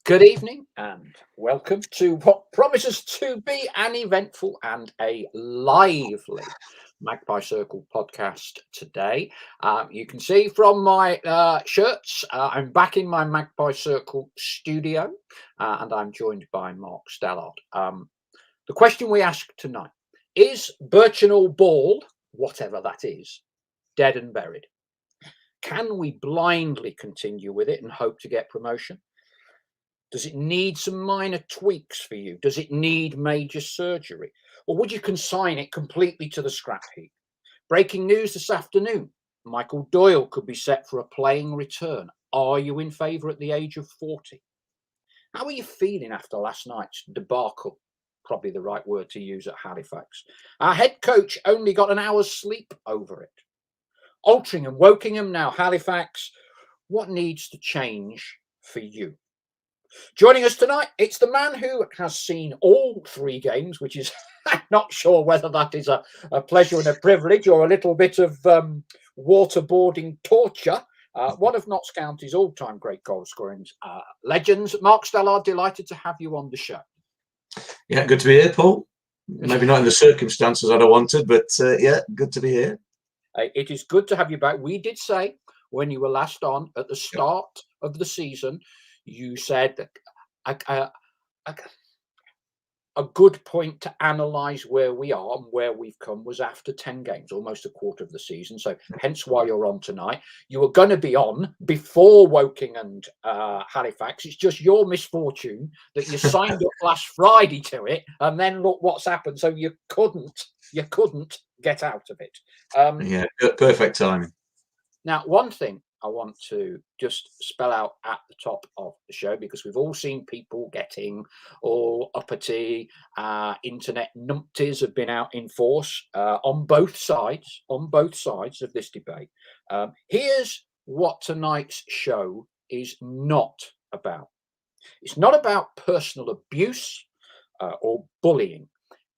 Good evening and welcome to what promises to be an eventful and a lively Magpie Circle podcast today. You can see from my shirts, I'm back in my Magpie Circle studio and I'm joined by Mark Stallard. The question we ask tonight is Burchnall bald, whatever that is, dead and buried? Can we blindly continue with it and hope to get promotion? Does it need some minor tweaks for you? Does it need major surgery? Or would you consign it completely to the scrap heap? Breaking news this afternoon. Michael Doyle could be set for a playing return. Are you in favour at the age of 40? How are you feeling after last night's debacle? Probably the right word to use at Halifax. Our head coach only got an hour's sleep over it. Altrincham, Wokingham, now Halifax. What needs to change for you? Joining us tonight, it's the man who has seen all three games, which is I'm not sure whether that is a pleasure and a privilege or a little bit of waterboarding torture. One of Notts County's all-time great goal scoring legends, Mark Stallard, delighted to have you on the show. Yeah, good to be here, Paul. Maybe not in the circumstances I'd have wanted, but yeah, good to be here. It is good to have you back. We did say when you were last on at the start of the season, you said that a good point to analyse where we are and where we've come was after 10 games, almost a quarter of the season. So hence why you're on tonight. You were going to be on before Woking and Halifax. It's just your misfortune that you signed up last Friday to it, and then look what's happened. So you couldn't get out of it. Yeah, perfect timing. Now, one thing I want to just spell out at the top of the show, because we've all seen people getting all uppity, internet numpties have been out in force on both sides of this debate. Here's what tonight's show is not about. It's not about personal abuse or bullying.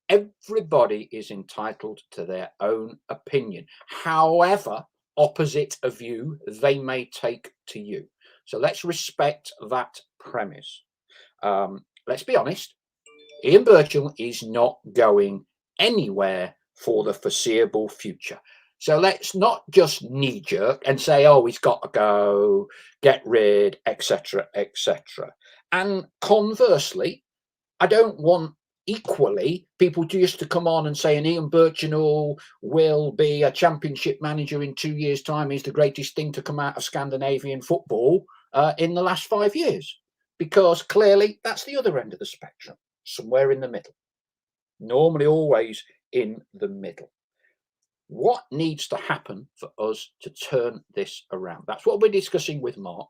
Everybody is entitled to their own opinion. However opposite a view they may take to you. So let's respect that premise. Let's be honest, Ian Burchnall is not going anywhere for the foreseeable future. So let's not just knee-jerk and say, oh, he's got to go, get rid, etc., etc. And conversely, I don't want equally people just to come on and say an Ian Burchnall will be a championship manager in 2 years' time is the greatest thing to come out of Scandinavian football in the last 5 years, because clearly that's the other end of the spectrum, somewhere in the middle, normally always in the middle. What needs to happen for us to turn this around? That's what we're discussing with Mark,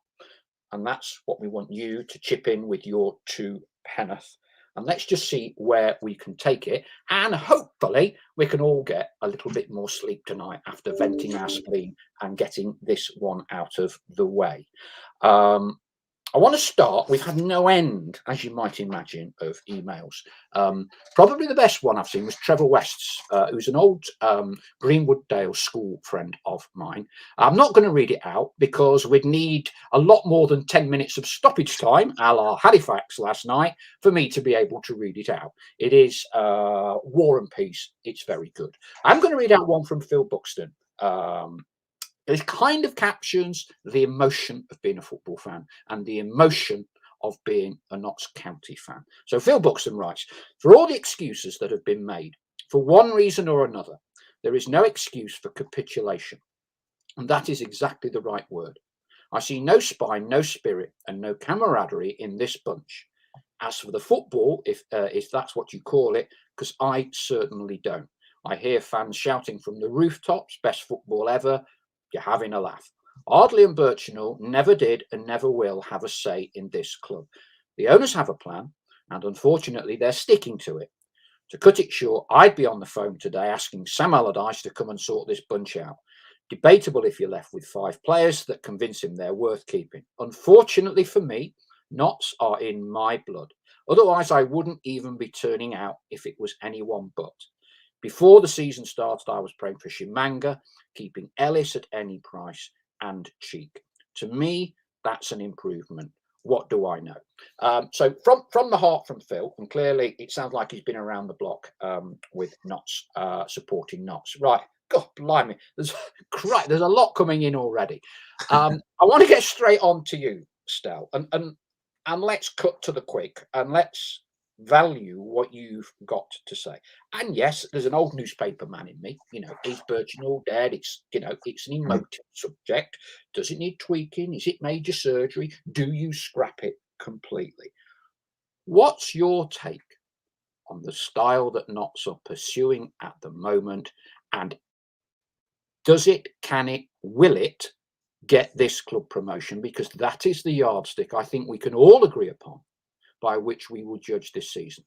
and that's what we want you to chip in with your 2 penneth. And let's just see where we can take it. And hopefully we can all get a little bit more sleep tonight after venting our spleen and getting this one out of the way. I want to start. We've had no end, as you might imagine, of emails. Probably the best one I've seen was Trevor West's, who's an old Greenwood Dale school friend of mine. I'm not going to read it out because we'd need a lot more than 10 minutes of stoppage time, a la Halifax last night, for me to be able to read it out. It is War and Peace. It's very good. I'm going to read out one from Phil Buxton. It kind of captures the emotion of being a football fan and the emotion of being a Notts County fan. So Phil Buxton writes, for all the excuses that have been made, for one reason or another, there is no excuse for capitulation. And that is exactly the right word. I see no spine, no spirit, and no camaraderie in this bunch. As for the football, if that's what you call it, because I certainly don't. I hear fans shouting from the rooftops, best football ever. You're having a laugh. Ardley and Burchnall never did and never will have a say in this club. The owners have a plan, and unfortunately they're sticking to it. To cut it short, I'd be on the phone today asking Sam Allardyce to come and sort this bunch out. Debatable if you're left with 5 players that convince him they're worth keeping. Unfortunately for me, Notts are in my blood. Otherwise, I wouldn't even be turning out if it was anyone but. Before the season started, I was praying for Shimanga, keeping Ellis at any price, and Cheek. To me, that's an improvement. what do I know? So from the heart, from Phil, and clearly it sounds like he's been around the block with Notts, supporting Notts. Right. God blimey, there's there's a lot coming in already. I want to get straight on to you, Stel, and let's cut to the quick, and let's value what you've got to say. And yes, there's an old newspaper man in me. You know, is Burchnall dead? It's, you know, it's an emotive subject. Does it need tweaking? Is it major surgery? Do you scrap it completely? What's your take on the style that Notts are pursuing at the moment? And does it, can it, will it get this club promotion? Because that is the yardstick I think we can all agree upon by which we will judge this season.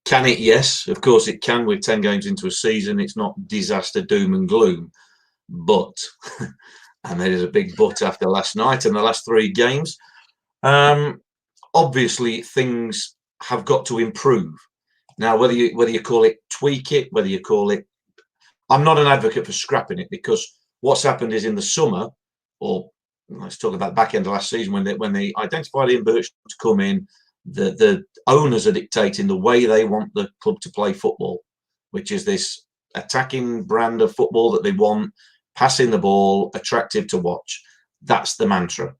Can it? Yes, of course it can. With 10 games into a season, it's not disaster, doom and gloom. But, and there is a big but after last night and the last 3 games, obviously things have got to improve. Now, whether you call it tweak it, whether you call it, I'm not an advocate for scrapping it, because what's happened is in the summer, or let's talk about the back end of last season, when they identified Ian Burchnall to come in, the owners are dictating the way they want the club to play football, which is this attacking brand of football that they want, passing the ball, attractive to watch. That's the mantra.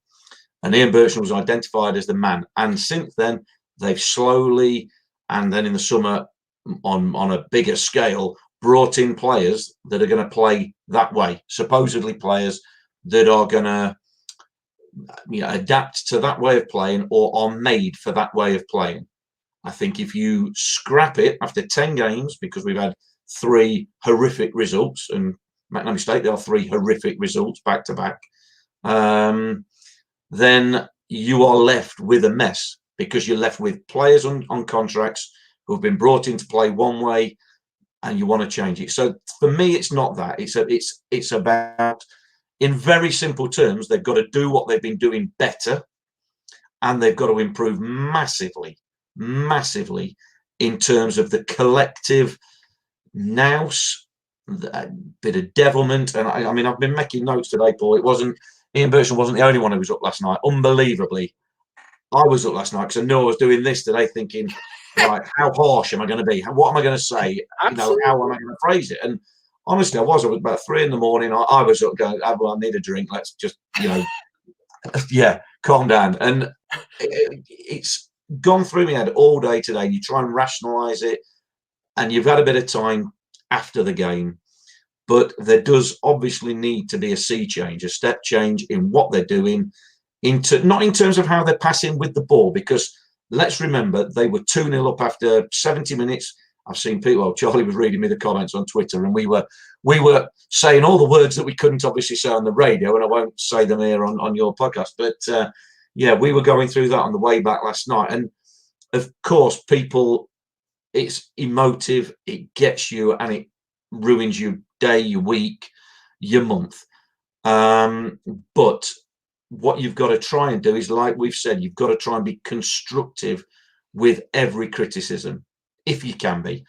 And Ian Burchnall was identified as the man. And since then, they've slowly, and then in the summer, on a bigger scale, brought in players that are going to play that way, supposedly players that are going to, you know, adapt to that way of playing or are made for that way of playing. I think if you scrap it after 10 games, because we've had 3 horrific results, and make no mistake, there are 3 horrific results back to back, then you are left with a mess, because you're left with players on contracts who have been brought in to play one way, and you want to change it. So for me, it's not that. It's about, in very simple terms, they've got to do what they've been doing better, and they've got to improve massively in terms of the collective nous, a bit of devilment. And I mean, I've been making notes today, Paul. Ian Burchnall wasn't the only one who was up last night. Unbelievably, I was up last night because I knew I was doing this today, thinking, right, how harsh am I going to be? What am I going to say? Absolutely. You know, how am I going to phrase it? And honestly, I was about 3 in the morning. I was up going, oh, well, I need a drink. Let's just, you know, yeah, calm down. And it's gone through my head all day today. You try and rationalise it, and you've had a bit of time after the game. But there does obviously need to be a sea change, a step change in what they're doing, not in terms of how they're passing with the ball, because let's remember they were 2-0 up after 70 minutes. I've seen people, well, Charlie was reading me the comments on Twitter, and we were saying all the words that we couldn't obviously say on the radio, and I won't say them here on your podcast. But yeah, we were going through that on the way back last night. And of course, people, it's emotive, it gets you, and it ruins your day, your week, your month. But what you've got to try and do is, like we've said, you've got to try and be constructive with every criticism, if you can be.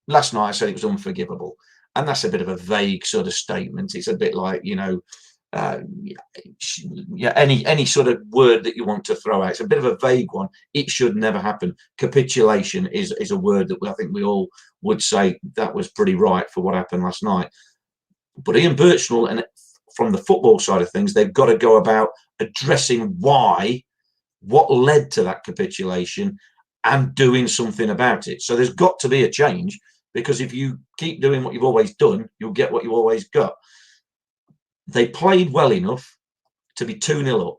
Last night I said it was unforgivable, and that's a bit of a vague sort of statement. It's a bit like, you know, yeah, any sort of word that you want to throw out. It's a bit of a vague one. It should never happen. Capitulation is a word that I think we all would say that was pretty right for what happened last night. But Ian Burchnall, and from the football side of things, they've got to go about addressing what led to that capitulation, and doing something about it. So there's got to be a change, because if you keep doing what you've always done, you'll get what you always got. They played well enough to be 2-0 up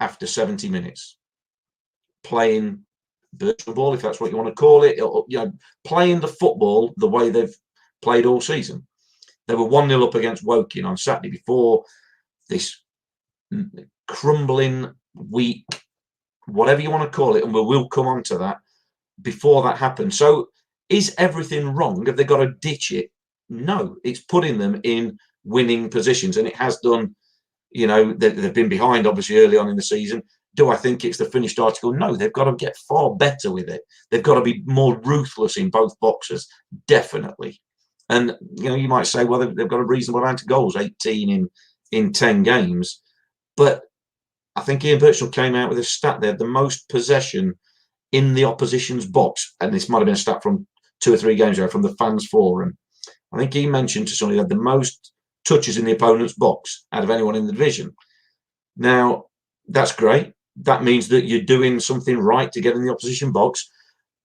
after 70 minutes, playing virtual ball, if that's what you want to call it, or, you know, playing the football the way they've played all season. They were 1-0 up against Woking on Saturday before this crumbling week, whatever you want to call it, and we'll come on to that before that happened. So is everything wrong? Have they got to ditch it? No, it's putting them in winning positions, and it has done. You know, they've been behind obviously early on in the season. Do I think it's the finished article? No, they've got to get far better with it. They've got to be more ruthless in both boxes, definitely. And, you know, you might say, well, they've got a reasonable amount of goals, 18 in 10 games. But I think Ian Burchnall came out with a stat there, the most possession in the opposition's box, and this might have been a stat from 2 or 3 games ago from the fans forum. I think he mentioned to somebody that the most touches in the opponent's box out of anyone in the division. Now, that's great. That means that you're doing something right to get in the opposition box.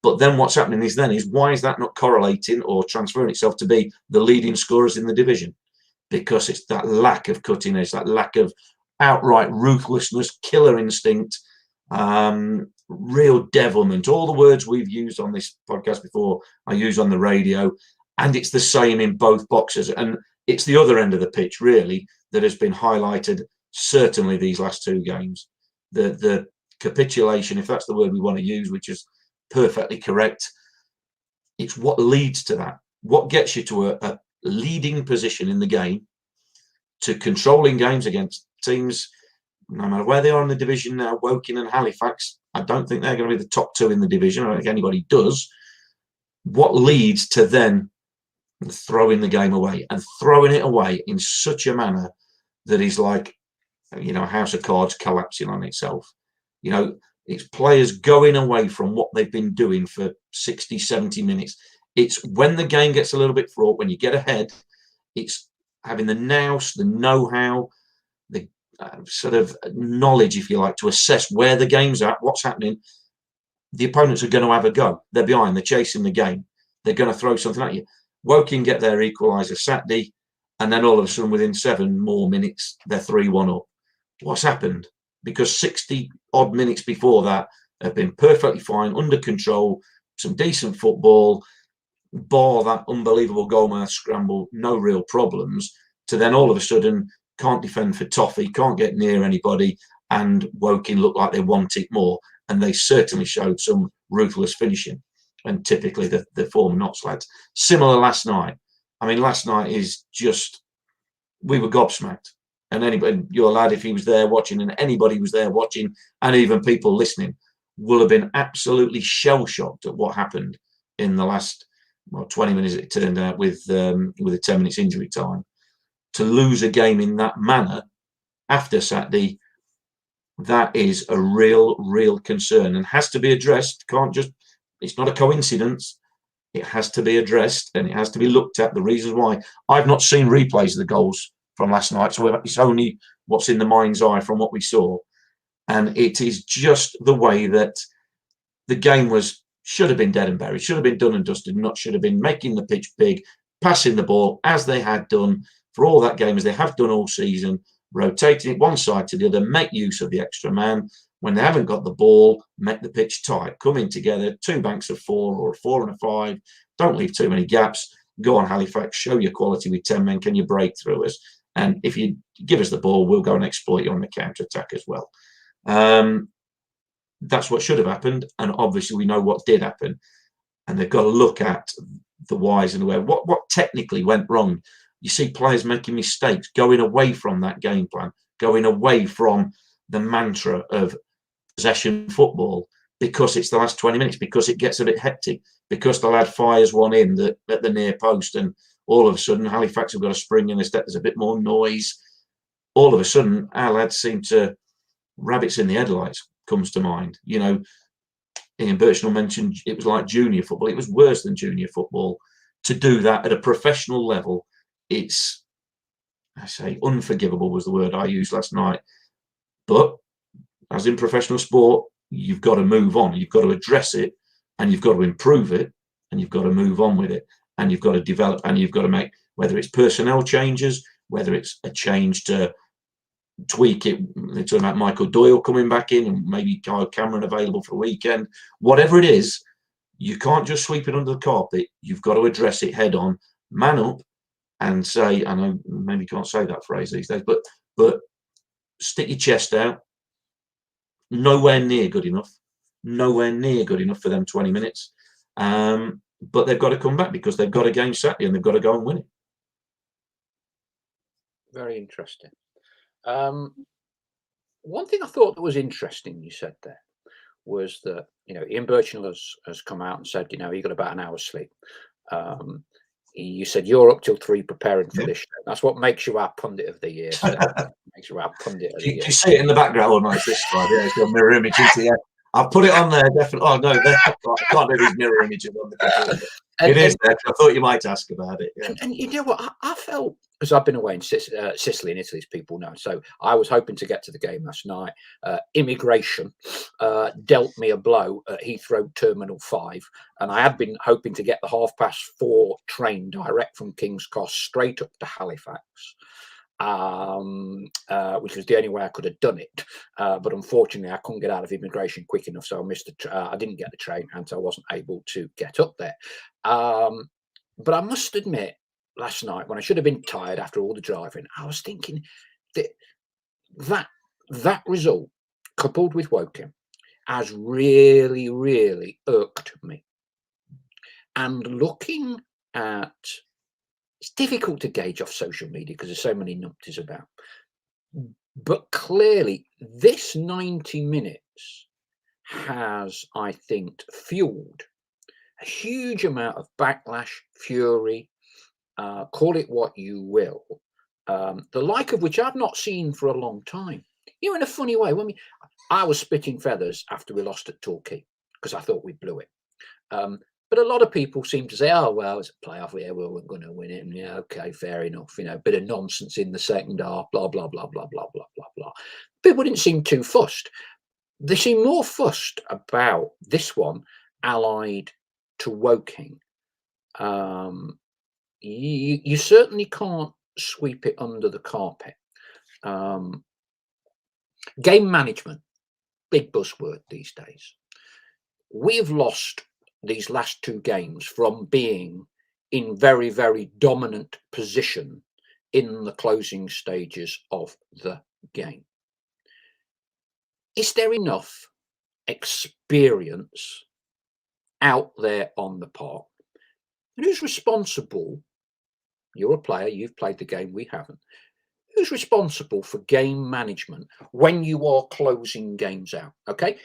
But then what's happening is why is that not correlating or transferring itself to be the leading scorers in the division? Because it's that lack of cutting edge, that lack of outright ruthlessness, killer instinct, real devilment. All the words we've used on this podcast before, I use on the radio, and it's the same in both boxes. And it's the other end of the pitch, really, that has been highlighted, certainly these last 2 games. The capitulation, if that's the word we want to use, which is perfectly correct. It's what leads to that. What gets you to a leading position in the game, to controlling games against teams, no matter where they are in the division now, Woking and Halifax. I don't think they're going to be the top 2 in the division. I don't think anybody does. What leads to then throwing the game away, and throwing it away in such a manner that is like, a house of cards collapsing on itself. It's players going away from what they've been doing for 60, 70 minutes. It's when the game gets a little bit fraught, when you get ahead, it's having the nous, the know-how, the sort of knowledge, if you like, to assess where the game's at, what's happening. The opponents are going to have a go. They're behind. They're chasing the game. They're going to throw something at you. Woking get their equaliser Saturday, and then all of a sudden, within 7 more minutes, they're 3-1 up. What's happened? Because 60-odd minutes before that have been perfectly fine, under control, some decent football, bar that unbelievable goalmouth scramble, no real problems, to then all of a sudden can't defend for toffee, can't get near anybody, and Woking look like they want it more. And they certainly showed some ruthless finishing, and typically the former Notts lads. Similar last night. I mean, last night is just, we were gobsmacked. And anybody, your lad, if he was there watching, and anybody was there watching, and even people listening, will have been absolutely shell-shocked at what happened in the last 20 minutes, it turned out, with a 10 minutes injury time. To lose a game in that manner after Saturday, that is a real concern, and has to be addressed. It's not a coincidence. It has to be addressed, and it has to be looked at, the reasons why. I've not seen replays of the goals from last night, so it's only what's in the mind's eye from what we saw. And it is just the way that the game should have been dead and buried, should have been done and dusted, not should have been making the pitch big, passing the ball as they had done for all that game, as they have done all season, rotating it one side to the other, make use of the extra man. When they haven't got the ball, make the pitch tight, come in together, 2 banks of 4 or a 4 and a 5, don't leave too many gaps. Go on, Halifax, show your quality with 10 men. Can you break through us? And if you give us the ball, we'll go and exploit you on the counter-attack as well. That's what should have happened. And obviously we know what did happen. And they've got to look at the whys and the where. What technically went wrong? You see players making mistakes, going away from that game plan, going away from the mantra of possession football, because it's the last 20 minutes, because it gets a bit hectic, because the lad fires one in at the near post, and all of a sudden Halifax have got a spring in the step, there's a bit more noise. All of a sudden our lads seem to, rabbits in the headlights comes to mind. Ian Burchnall mentioned it was like junior football. It was worse than junior football. To do that at a professional level, it's, I say, unforgivable was the word I used last night. But as in professional sport, you've got to move on. You've got to address it, and you've got to improve it, and you've got to move on with it, and you've got to develop, and you've got to make, whether it's personnel changes, whether it's a change to tweak it. They're talking about Michael Doyle coming back in, and maybe Kyle Cameron available for a weekend. Whatever it is, you can't just sweep it under the carpet. You've got to address it head on, man up, and say, I know maybe you can't say that phrase these days, but stick your chest out. Nowhere near good enough for them 20 minutes. But they've got to come back, because they've got a game Saturday and they've got to go and win it. Very interesting. One thing I thought that was interesting you said there was that, Ian Burchnall has come out and said, he got about an hour's sleep. You said you're up till 3 preparing for this show. That's what makes you our pundit of the year. So It's about Pundit. Can you see it in the background? Oh, no, it's this slide. Yeah, it's got a mirror image into it. I've put it on there, definitely. Oh, no, I can't do these mirror images on the computer. It is there. I thought you might ask about it. Yeah. And you know what? I felt, because I've been away in Sicily and Italy, as people know. So I was hoping to get to the game last night. Immigration dealt me a blow at Heathrow Terminal 5. And I had been hoping to get the 4:30 train direct from King's Cross straight up to Halifax. Which was the only way I could have done it, but unfortunately I couldn't get out of immigration quick enough, so I missed I didn't get the train, and so I wasn't able to get up there. But I must admit, last night when I should have been tired after all the driving, I was thinking that result, coupled with Woking, has really irked me. And looking at, it's difficult to gauge off social media because there's so many numpties about. But clearly, this 90 minutes has, I think, fueled a huge amount of backlash, fury, call it what you will, the like of which I've not seen for a long time. You know, in a funny way, I was spitting feathers after we lost at Torquay because I thought we blew it. But a lot of people seem to say, oh, well, it's a playoff here, we're going to win it. And yeah, okay, fair enough. You know, bit of nonsense in the second half, blah, blah, blah, blah, blah, blah, blah, blah. People didn't seem too fussed. They seem more fussed about this one allied to Woking. You certainly can't sweep it under the carpet. Game management, big buzzword these days. We have lost these last two games from being in very dominant position in the closing stages of the game. Is there enough experience out there on the park? And who's responsible? You're a player, you've played the game, we haven't. Who's responsible for game management when you are closing games out? Okay,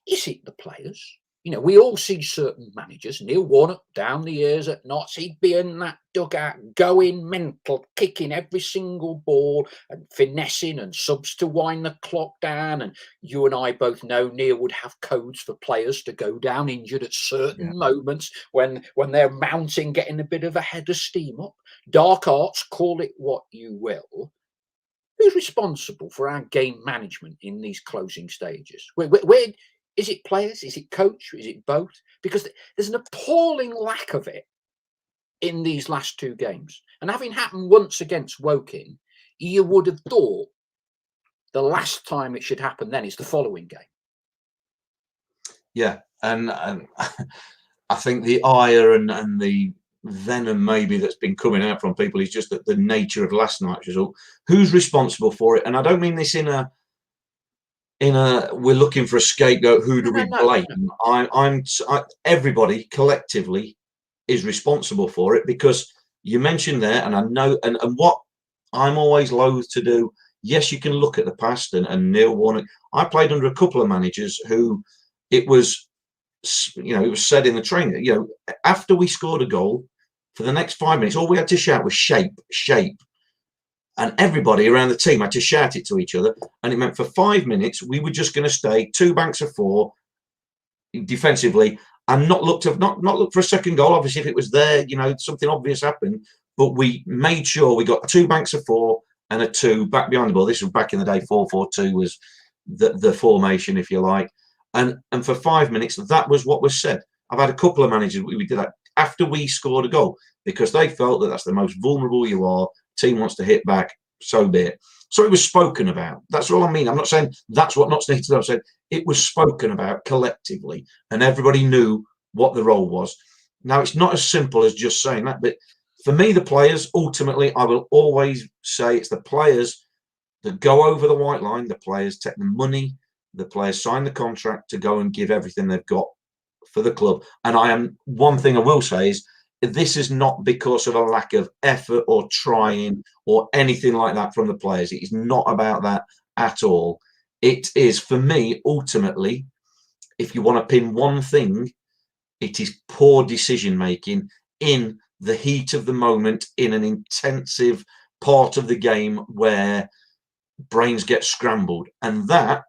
is it the players? You know, we all see certain managers, Neil Warnock down the years at Notts, he'd be in that dugout going mental, kicking every single ball and finessing and subs to wind the clock down. And you and I both know Neil would have codes for players to go down injured at certain moments when they're mounting, getting a bit of a head of steam up. Dark arts, call it what you will. Who's responsible for our game management in these closing stages? Where is it players? Is it coach? Is it both? Because there's an appalling lack of it in these last two games. And having happened once against Woking, you would have thought the last time it should happen then is the following game. Yeah, and I think the ire and the venom maybe that's been coming out from people is just that the nature of last night's result. Who's responsible for it? And I don't mean this in a we're looking for a scapegoat. Who do we blame? Everybody collectively is responsible for it, because you mentioned there, and I know, and what I'm always loath to do. Yes, you can look at the past, and Neil Warnock. I played under a couple of managers who it was, you know, it was said in the training, you know, after we scored a goal, for the next 5 minutes, all we had to shout was shape. And everybody around the team had to shout it to each other. And it meant for 5 minutes, we were just going to stay 2 banks of 4 defensively and not look for a second goal. Obviously, if it was there, you know, something obvious happened. But we made sure we got 2 banks of 4 and a 2 back behind the ball. This was back in the day. 4-4-2 was the formation, if you like. And for 5 minutes, that was what was said. I've had a couple of managers, we did that after we scored a goal, because they felt that that's the most vulnerable you are. Team wants to hit back, so be it. So it was spoken about. That's all I mean. I'm not saying that's what Notts needed to do. I'm saying it was spoken about collectively, and everybody knew what the role was. Now, it's not as simple as just saying that, but for me, the players, ultimately, I will always say it's the players that go over the white line. The players take the money. The players sign the contract to go and give everything they've got for the club. And one thing I will say is, this is not because of a lack of effort or trying or anything like that from the players. It is not about that at all. It is, for me, ultimately, if you want to pin one thing, it is poor decision making in the heat of the moment, in an intensive part of the game where brains get scrambled. And that,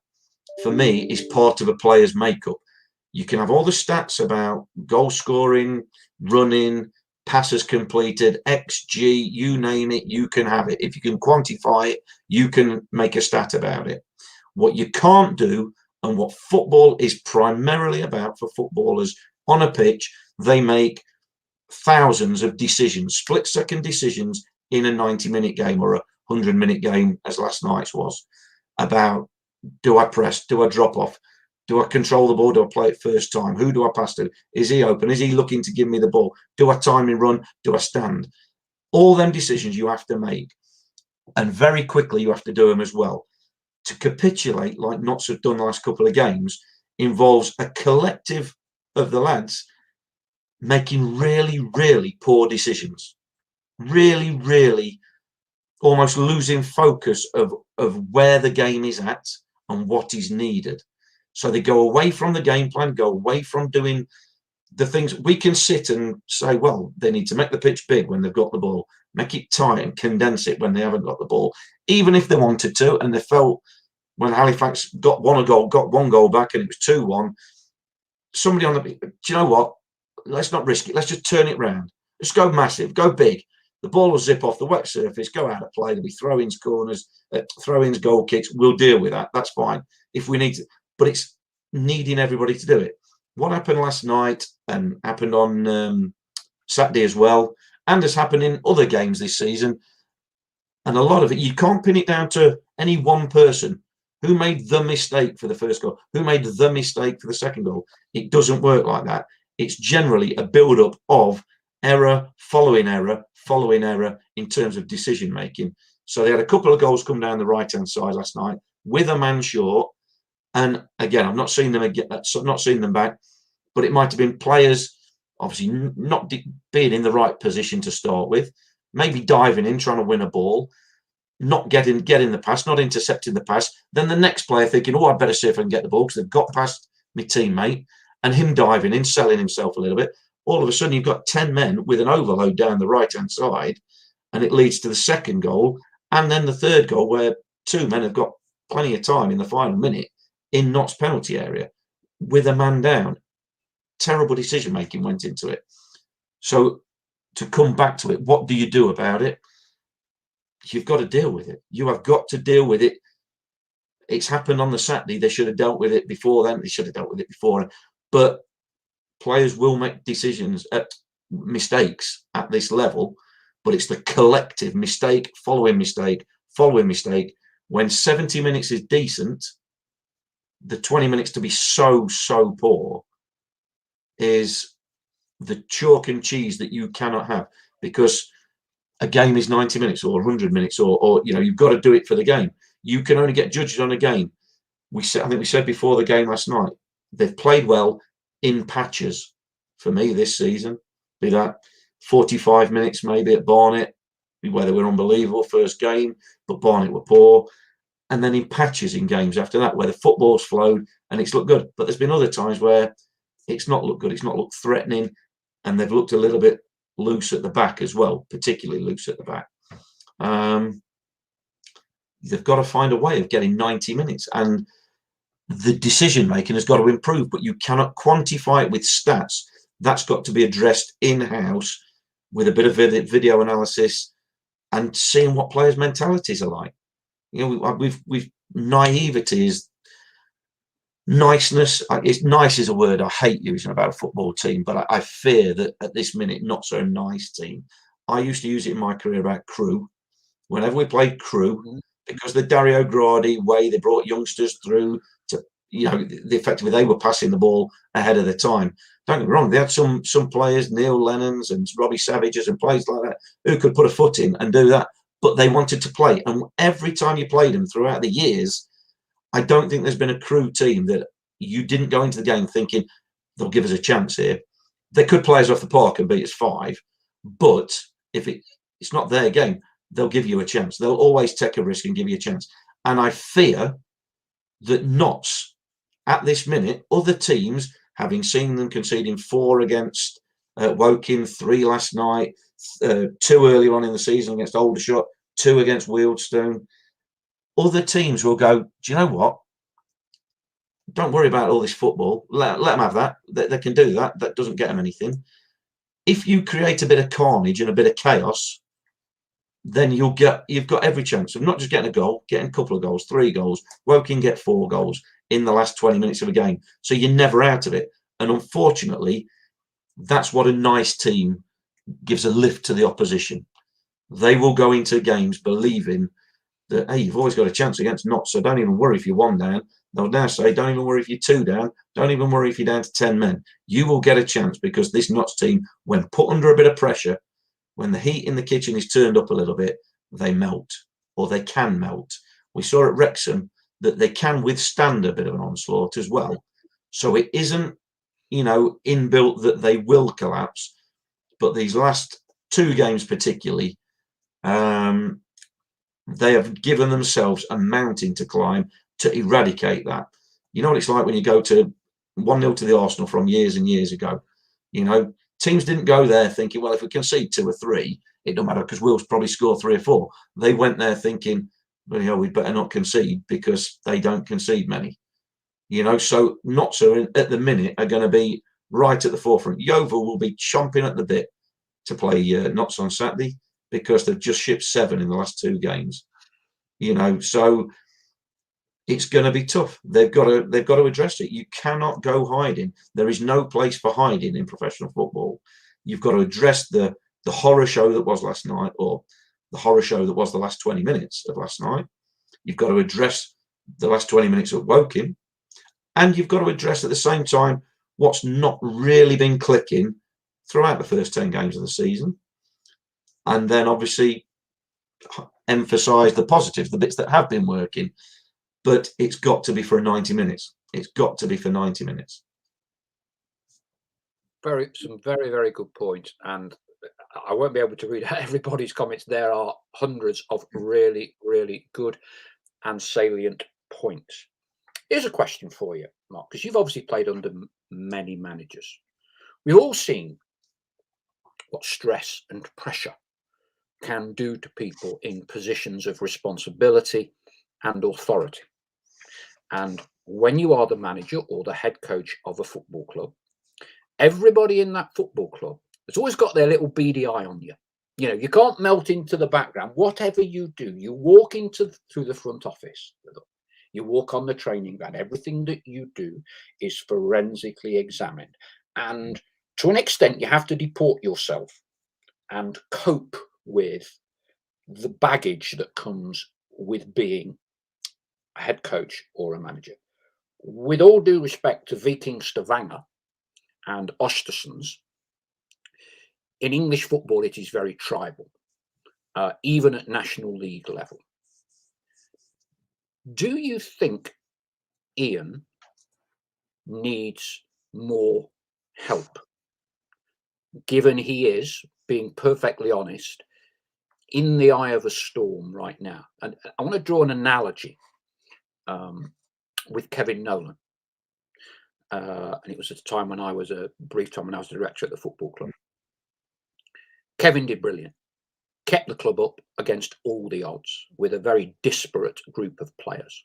for me, is part of a player's makeup. You can have all the stats about goal scoring, running, passes completed, XG, you name it, you can have it. If you can quantify it, you can make a stat about it. What you can't do, and what football is primarily about for footballers on a pitch, they make thousands of decisions, split-second decisions in a 90-minute game or a 100-minute game, as last night's was, about, do I press, do I drop off, do I control the ball, do I play it first time, who do I pass to, is he open, is he looking to give me the ball, do I time and run, do I stand? All them decisions you have to make, and very quickly you have to do them as well. To capitulate like Notts have done the last couple of games involves a collective of the lads making really, really poor decisions, really almost losing focus of where the game is at and what is needed. So they go away from the game plan, go away from doing the things. We can sit and say, well, they need to make the pitch big when they've got the ball, make it tight and condense it when they haven't got the ball, even if they wanted to. And they felt when Halifax got one goal back and it was 2-1, somebody on the, do you know what? Let's not risk it. Let's just turn it round. Let's go massive, go big. The ball will zip off the wet surface, go out of play. There'll be throw-ins, corners, throw-ins, goal kicks. We'll deal with that. That's fine if we need to. But it's needing everybody to do it. What happened last night and happened on Saturday as well, and has happened in other games this season, and a lot of it, you can't pin it down to any one person who made the mistake for the first goal, who made the mistake for the second goal. It doesn't work like that. It's generally a build-up of error following error following error in terms of decision making. So they had a couple of goals come down the right-hand side last night with a man short. And again, I've not seen them again, not seen them back, but it might have been players obviously not being in the right position to start with, maybe diving in, trying to win a ball, not getting the pass, not intercepting the pass. Then the next player thinking, oh, I better see if I can get the ball because they've got past my teammate, and him diving in, selling himself a little bit. All of a sudden, you've got 10 men with an overload down the right-hand side, and it leads to the second goal, and then the third goal where 2 men have got plenty of time in the final minute in Notts penalty area with a man down. Terrible decision-making went into it. So to come back to it, what do you do about it? You've got to deal with it. You have got to deal with it. It's happened on the Saturday. They should have dealt with it before then. They should have dealt with it before. But players will make decisions, mistakes at this level, but it's the collective mistake, following mistake, following mistake. When 70 minutes is decent, the 20 minutes to be so poor is the chalk and cheese that you cannot have, because a game is 90 minutes or 100 minutes or you know, you've got to do it for the game. You can only get judged on a game. I think we said before the game last night, they've played well in patches for me this season. Be that 45 minutes maybe at Barnet, where they were unbelievable first game, but Barnet were poor. And then in patches in games after that, where the football's flowed and it's looked good. But there's been other times where it's not looked good, it's not looked threatening, and they've looked a little bit loose at the back as well, particularly loose at the back. They've got to find a way of getting 90 minutes, and the decision making has got to improve, but you cannot quantify it with stats. That's got to be addressed in-house with a bit of video analysis and seeing what players' mentalities are like. You know, we've naivety is niceness. It's nice is a word I hate using about a football team, but I fear that at this minute, not so nice team. I used to use it in my career about crew. Whenever we played crew, because the Dario Gradi way, they brought youngsters through to, you know, effectively they were passing the ball ahead of the time. Don't get me wrong, they had some players, Neil Lennon's and Robbie Savages and players like that, who could put a foot in and do that. But they wanted to play. And every time you played them throughout the years, I don't think there's been a crew team that you didn't go into the game thinking they'll give us a chance here. They could play us off the park and beat us 5. But if it's not their game, they'll give you a chance. They'll always take a risk and give you a chance. And I fear that Notts, at this minute, other teams, having seen them conceding 4 against Woking, 3 last night, 2 earlier on in the season against Aldershot, 2 against Wealdstone, other teams will go, do you know what? Don't worry about all this football. Let them have that. They can do that. That doesn't get them anything. If you create a bit of carnage and a bit of chaos, then you've got every chance of not just getting a goal, getting a couple of goals, 3 goals. Woking get 4 goals in the last 20 minutes of a game. So you're never out of it. And unfortunately, that's what a nice team gives a lift to the opposition. They will go into games believing that, hey, you've always got a chance against Notts, so don't even worry if you're 1 down. They'll now say, don't even worry if you're 2 down. Don't even worry if you're down to 10 men. You will get a chance, because this Notts team, when put under a bit of pressure, when the heat in the kitchen is turned up a little bit, they melt, or they can melt. We saw at Wrexham that they can withstand a bit of an onslaught as well. So it isn't, inbuilt that they will collapse. But these last 2 games particularly, they have given themselves a mountain to climb to eradicate that. You know what it's like when you go to 1-0 to the Arsenal from years and years ago. Teams didn't go there thinking, well, if we concede 2 or 3, it don't matter because we'll probably score 3 or 4. They went there thinking, well, we'd better not concede because they don't concede many. So Notts at the minute are going to be right at the forefront. Yeovil will be chomping at the bit to play Notts on Saturday because they've just shipped 7 in the last 2 games. So it's going to be tough. They've got to address it. You cannot go hiding. There is no place for hiding in professional football. You've got to address the horror show that was last night, or the horror show that was the last 20 minutes of last night. You've got to address the last 20 minutes of Woking, and you've got to address at the same time what's not really been clicking throughout the first 10 games of the season, and then obviously emphasize the positives, the bits that have been working. But it's got to be for 90 minutes. It's got to be for 90 minutes. Some very, very good points. And I won't be able to read out everybody's comments. There are hundreds of really, really good and salient points. Here's a question for you, Mark, because you've obviously played under many managers. We've all seen what stress and pressure can do to people in positions of responsibility and authority. And when you are the manager or the head coach of a football club, everybody in that football club has always got their little beady eye on you. You can't melt into the background. Whatever you do, you walk through the front office. You walk on the training ground. Everything that you do is forensically examined. And to an extent, you have to deport yourself and cope with the baggage that comes with being a head coach or a manager. With all due respect to Viking Stavanger and Östersunds, in English football it is very tribal, even at National League level. Do you think Ian needs more help, given he is, being perfectly honest, in the eye of a storm right now? And I want to draw an analogy with Kevin Nolan. And it was at a time when I was a director at the football club. Kevin did brilliant, kept the club up against all the odds with a very disparate group of players.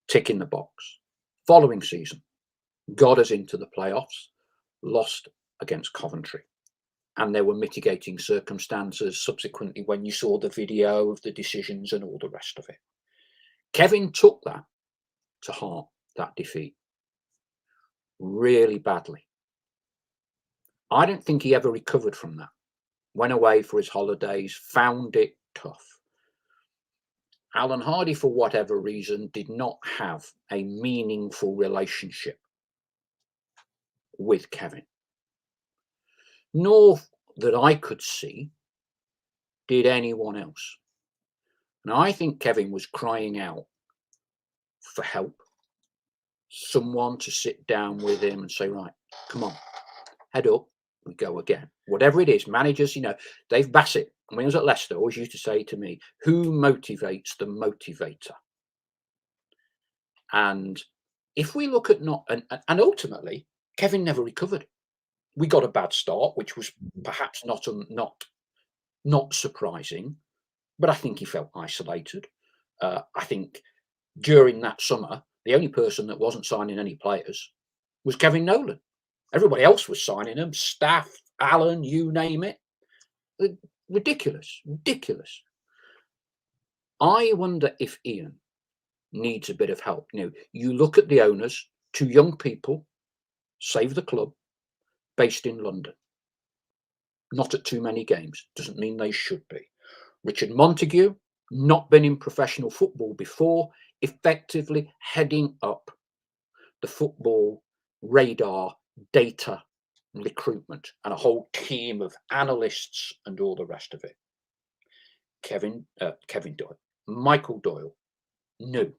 Tick in the box. Following season, got us into the playoffs, lost against Coventry. And there were mitigating circumstances subsequently when you saw the video of the decisions and all the rest of it. Kevin took that to heart, that defeat, really badly. I don't think he ever recovered from that. Went away for his holidays, found it tough. Alan Hardy, for whatever reason, did not have a meaningful relationship with Kevin. Nor that I could see did anyone else. And I think Kevin was crying out for help, someone to sit down with him and say, right, come on, head up, we go again. Whatever it is, managers, Dave Bassett, when he was at Leicester, always used to say to me, who motivates the motivator? And if we look at and ultimately, Kevin never recovered. We got a bad start, which was perhaps not surprising, but I think he felt isolated. I think during that summer, the only person that wasn't signing any players was Kevin Nolan. Everybody else was signing them, Staff, Allen, you name it. Ridiculous, ridiculous. I wonder if Ian needs a bit of help. You look at the owners, 2 young people, save the club, based in London. Not at too many games. Doesn't mean they should be. Richard Montague, not been in professional football before, effectively heading up the football radar data recruitment and a whole team of analysts and all the rest of it. Kevin Doyle, Michael Doyle, new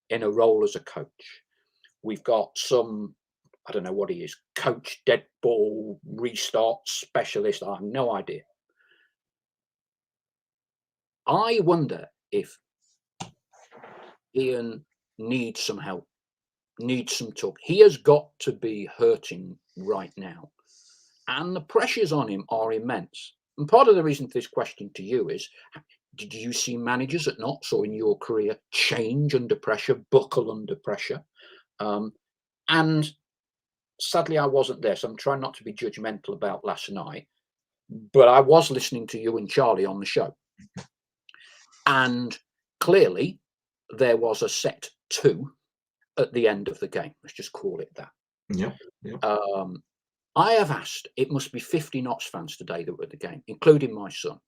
in a role as a coach. We've got some, I don't know what he is, coach, dead ball, restart specialist. I have no idea. I wonder if Ian needs some help, needs some talk. He has got to be hurting right now. And the pressures on him are immense. And part of the reason for this question to you is, did you see managers at Notts or in your career change under pressure, buckle under pressure? And sadly, I wasn't there, so I'm trying not to be judgmental about last night. But I was listening to you and Charlie on the show. And clearly, there was a set 2 at the end of the game. Let's just call it that. Yeah. I have asked, it must be 50 Notts fans today that were at the game, including my son.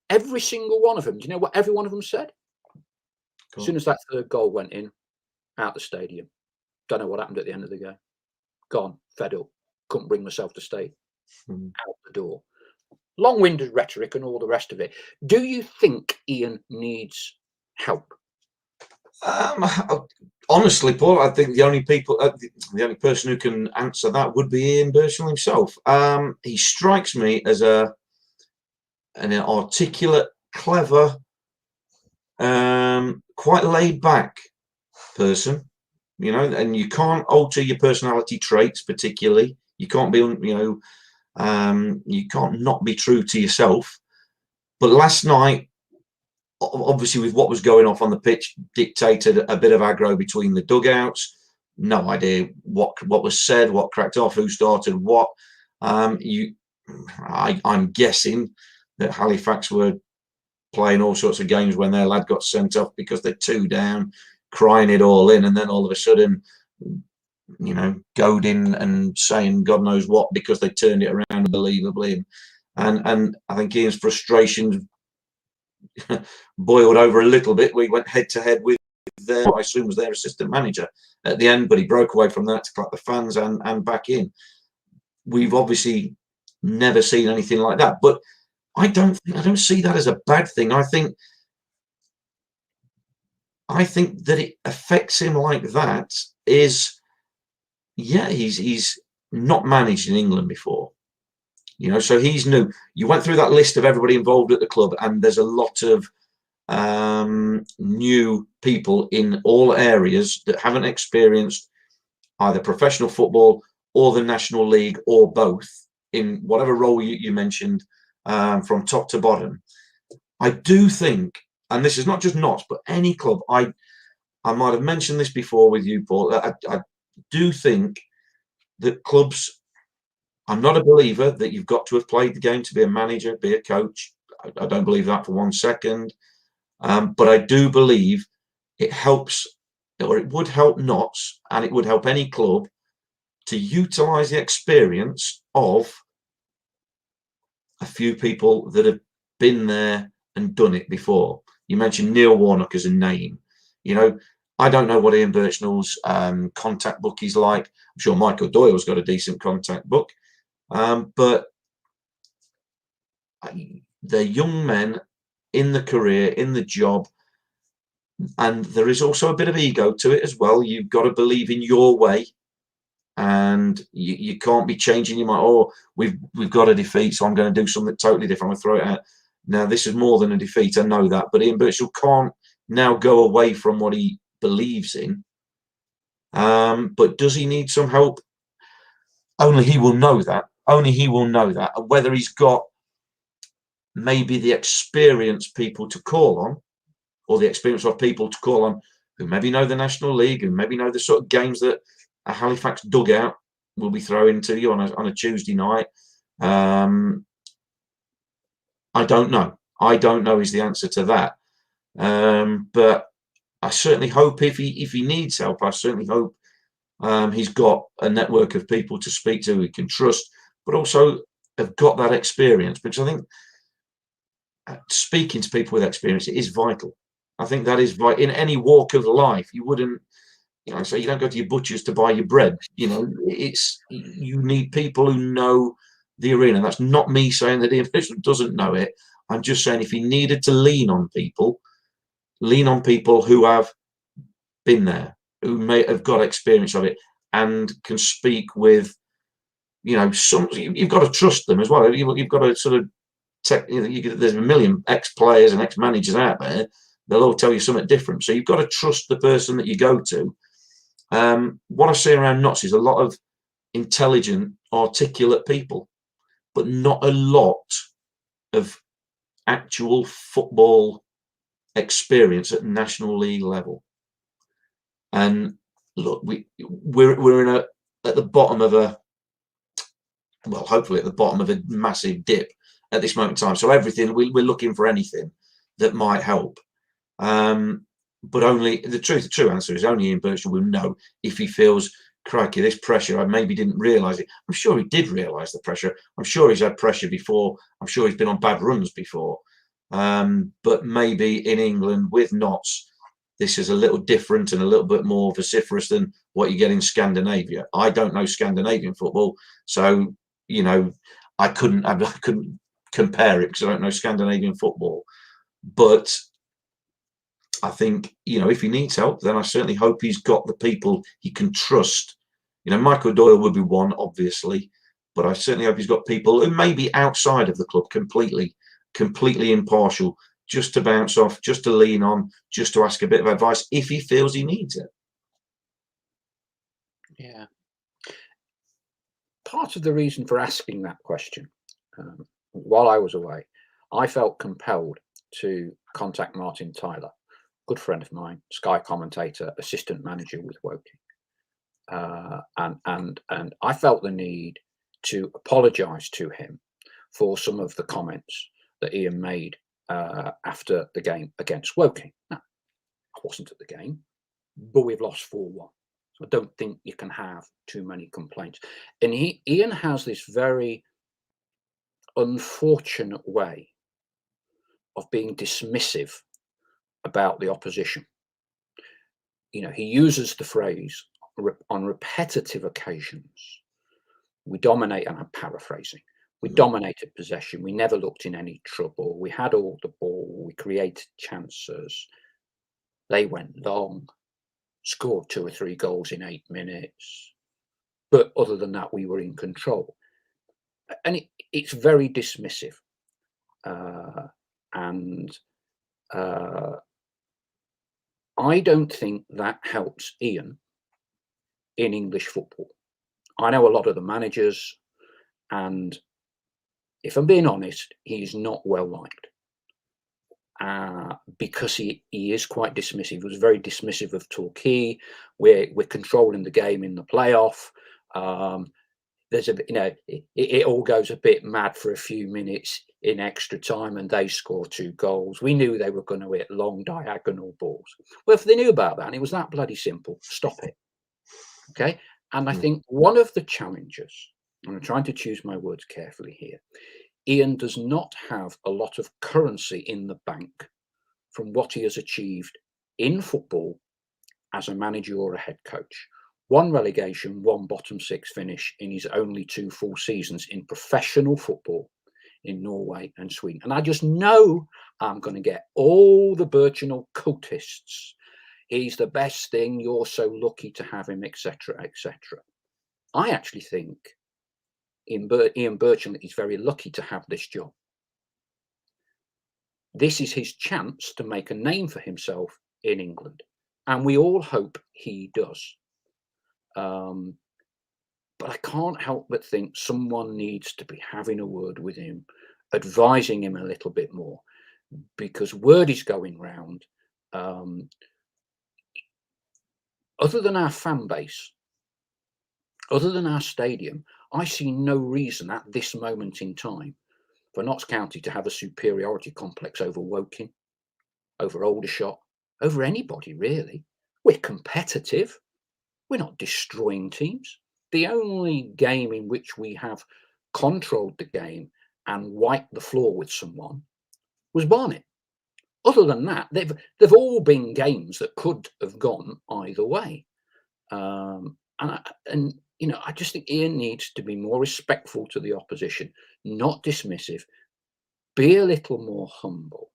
Every single one of them, do you know what every one of them said? As soon as that 3rd goal went in, out the stadium. Don't know what happened at the end of the game. Gone, fed up, couldn't bring myself to stay. Out the door. Long-winded rhetoric and all the rest of it. Do you think Ian needs help? Honestly, Paul, I think the only person who can answer that would be Ian Burchnall himself. He strikes me as an articulate, clever, quite laid-back person, and you can't alter your personality traits particularly. You can't be, you can't not be true to yourself. But last night, obviously, with what was going off on the pitch, dictated a bit of aggro between the dugouts. No idea what was said, what cracked off, who started what. I'm guessing that Halifax were playing all sorts of games when their lad got sent off because they're 2 down, crying it all in, and then all of a sudden, goading and saying God knows what because they turned it around unbelievably. And I think Ian's frustrations boiled over a little bit. We went head to head with what I assume was their assistant manager at the end, but he broke away from that to clap the fans and back in. We've obviously never seen anything like that, but I don't see that as a bad thing. I think that it affects him like that is, he's not managed in England before. So he's new. You went through that list of everybody involved at the club, and there's a lot of new people in all areas that haven't experienced either professional football or the National League or both in whatever role you mentioned, from top to bottom. I do think, and this is not just Notts, but any club, I might have mentioned this before with you, Paul, I do think that clubs, I'm not a believer that you've got to have played the game to be a manager, be a coach. I don't believe that for 1 second. But I do believe it helps, or it would help Notts, and it would help any club to utilise the experience of a few people that have been there and done it before. You mentioned Neil Warnock as a name. I don't know what Ian Burchnall's contact book is like. I'm sure Michael Doyle's got a decent contact book. But they're young men in the career, in the job, and there is also a bit of ego to it as well. You've got to believe in your way, and you can't be changing your mind. Oh, we've got a defeat, so I'm going to do something totally different. I'm going to throw it out. Now, this is more than a defeat. I know that, but Ian Burchnall can't now go away from what he believes in. But does he need some help? Only he will know that. Only he will know that. Whether he's got maybe the experienced people to call on, or the experience of people to call on who maybe know the National League, who maybe know the sort of games that a Halifax dugout will be throwing to you on a Tuesday night. I don't know. I don't know is the answer to that. But I certainly hope if he needs help, I certainly hope he's got a network of people to speak to he can trust, but also have got that experience, because I think speaking to people with experience is vital. I think that is vital in any walk of life. You wouldn't, so you don't go to your butcher's to buy your bread. You need people who know the arena. That's not me saying that Ian doesn't know it. I'm just saying if he needed to lean on people who have been there, who may have got experience of it and can speak with, you've got to trust them as well. You've got to sort of there's a million ex-players and ex-managers out there. They'll all tell you something different. So you've got to trust the person that you go to. What I see around Notts is a lot of intelligent, articulate people, but not a lot of actual football experience at National League level. And look, we're at the bottom of hopefully at the bottom of a massive dip at this moment in time. So everything we're looking for anything that might help. But only the true answer is only Ian Burchnall will know if he feels, crikey, this pressure, I maybe didn't realise it. I'm sure he did realise the pressure. I'm sure he's had pressure before. I'm sure he's been on bad runs before. But maybe in England with Notts, this is a little different and a little bit more vociferous than what you get in Scandinavia. I don't know Scandinavian football, so I couldn't compare it because I don't know Scandinavian football. But I think, if he needs help, then I certainly hope he's got the people he can trust. Michael Doyle would be one, obviously, but I certainly hope he's got people who may be outside of the club completely impartial, just to bounce off, just to lean on, just to ask a bit of advice if he feels he needs it. Yeah. Part of the reason for asking that question, while I was away, I felt compelled to contact Martin Tyler, good friend of mine, Sky commentator, assistant manager with Woking, and I felt the need to apologise to him for some of the comments that Ian made after the game against Woking. Now, I wasn't at the game, but we've lost 4-1. So I don't think you can have too many complaints. And Ian has this very unfortunate way of being dismissive about the opposition. He uses the phrase on repetitive occasions, we dominate, and I'm paraphrasing, we dominated possession, we never looked in any trouble, we had all the ball, we created chances, they went long, scored 2 or 3 goals in 8 minutes, but other than that we were in control. And it's very dismissive, and I don't think that helps Ian in English football. I know a lot of the managers, and if I'm being honest, he's not well liked because he is quite dismissive. He was very dismissive of Torquay. We're controlling the game in the playoff. There's it all goes a bit mad for a few minutes in extra time, and they score 2 goals. We knew they were going to hit long diagonal balls. Well, if they knew about that and it was that bloody simple, stop it. Okay. And I think one of the challenges, and I'm trying to choose my words carefully here, Ian does not have a lot of currency in the bank from what he has achieved in football as a manager or a head coach. 1 relegation, 1 bottom 6 finish in his only 2 full seasons in professional football in Norway and Sweden. And I just know I'm going to get all the Burchnall cultists. He's the best thing, you're so lucky to have him, etc., etc. I actually think Ian Burchnall is very lucky to have this job. This is his chance to make a name for himself in England, and we all hope he does. But I can't help but think someone needs to be having a word with him, advising him a little bit more, because word is going round Other than our fan base, other than our stadium, I see no reason at this moment in time for Notts County to have a superiority complex over Woking, over Aldershot, over anybody really. We're competitive. We're not destroying teams. The only game in which we have controlled the game and wiped the floor with someone was Barnet. Other than that, they've all been games that could have gone either way. And you know, I just think Ian needs to be more respectful to the opposition, not dismissive, be a little more humble.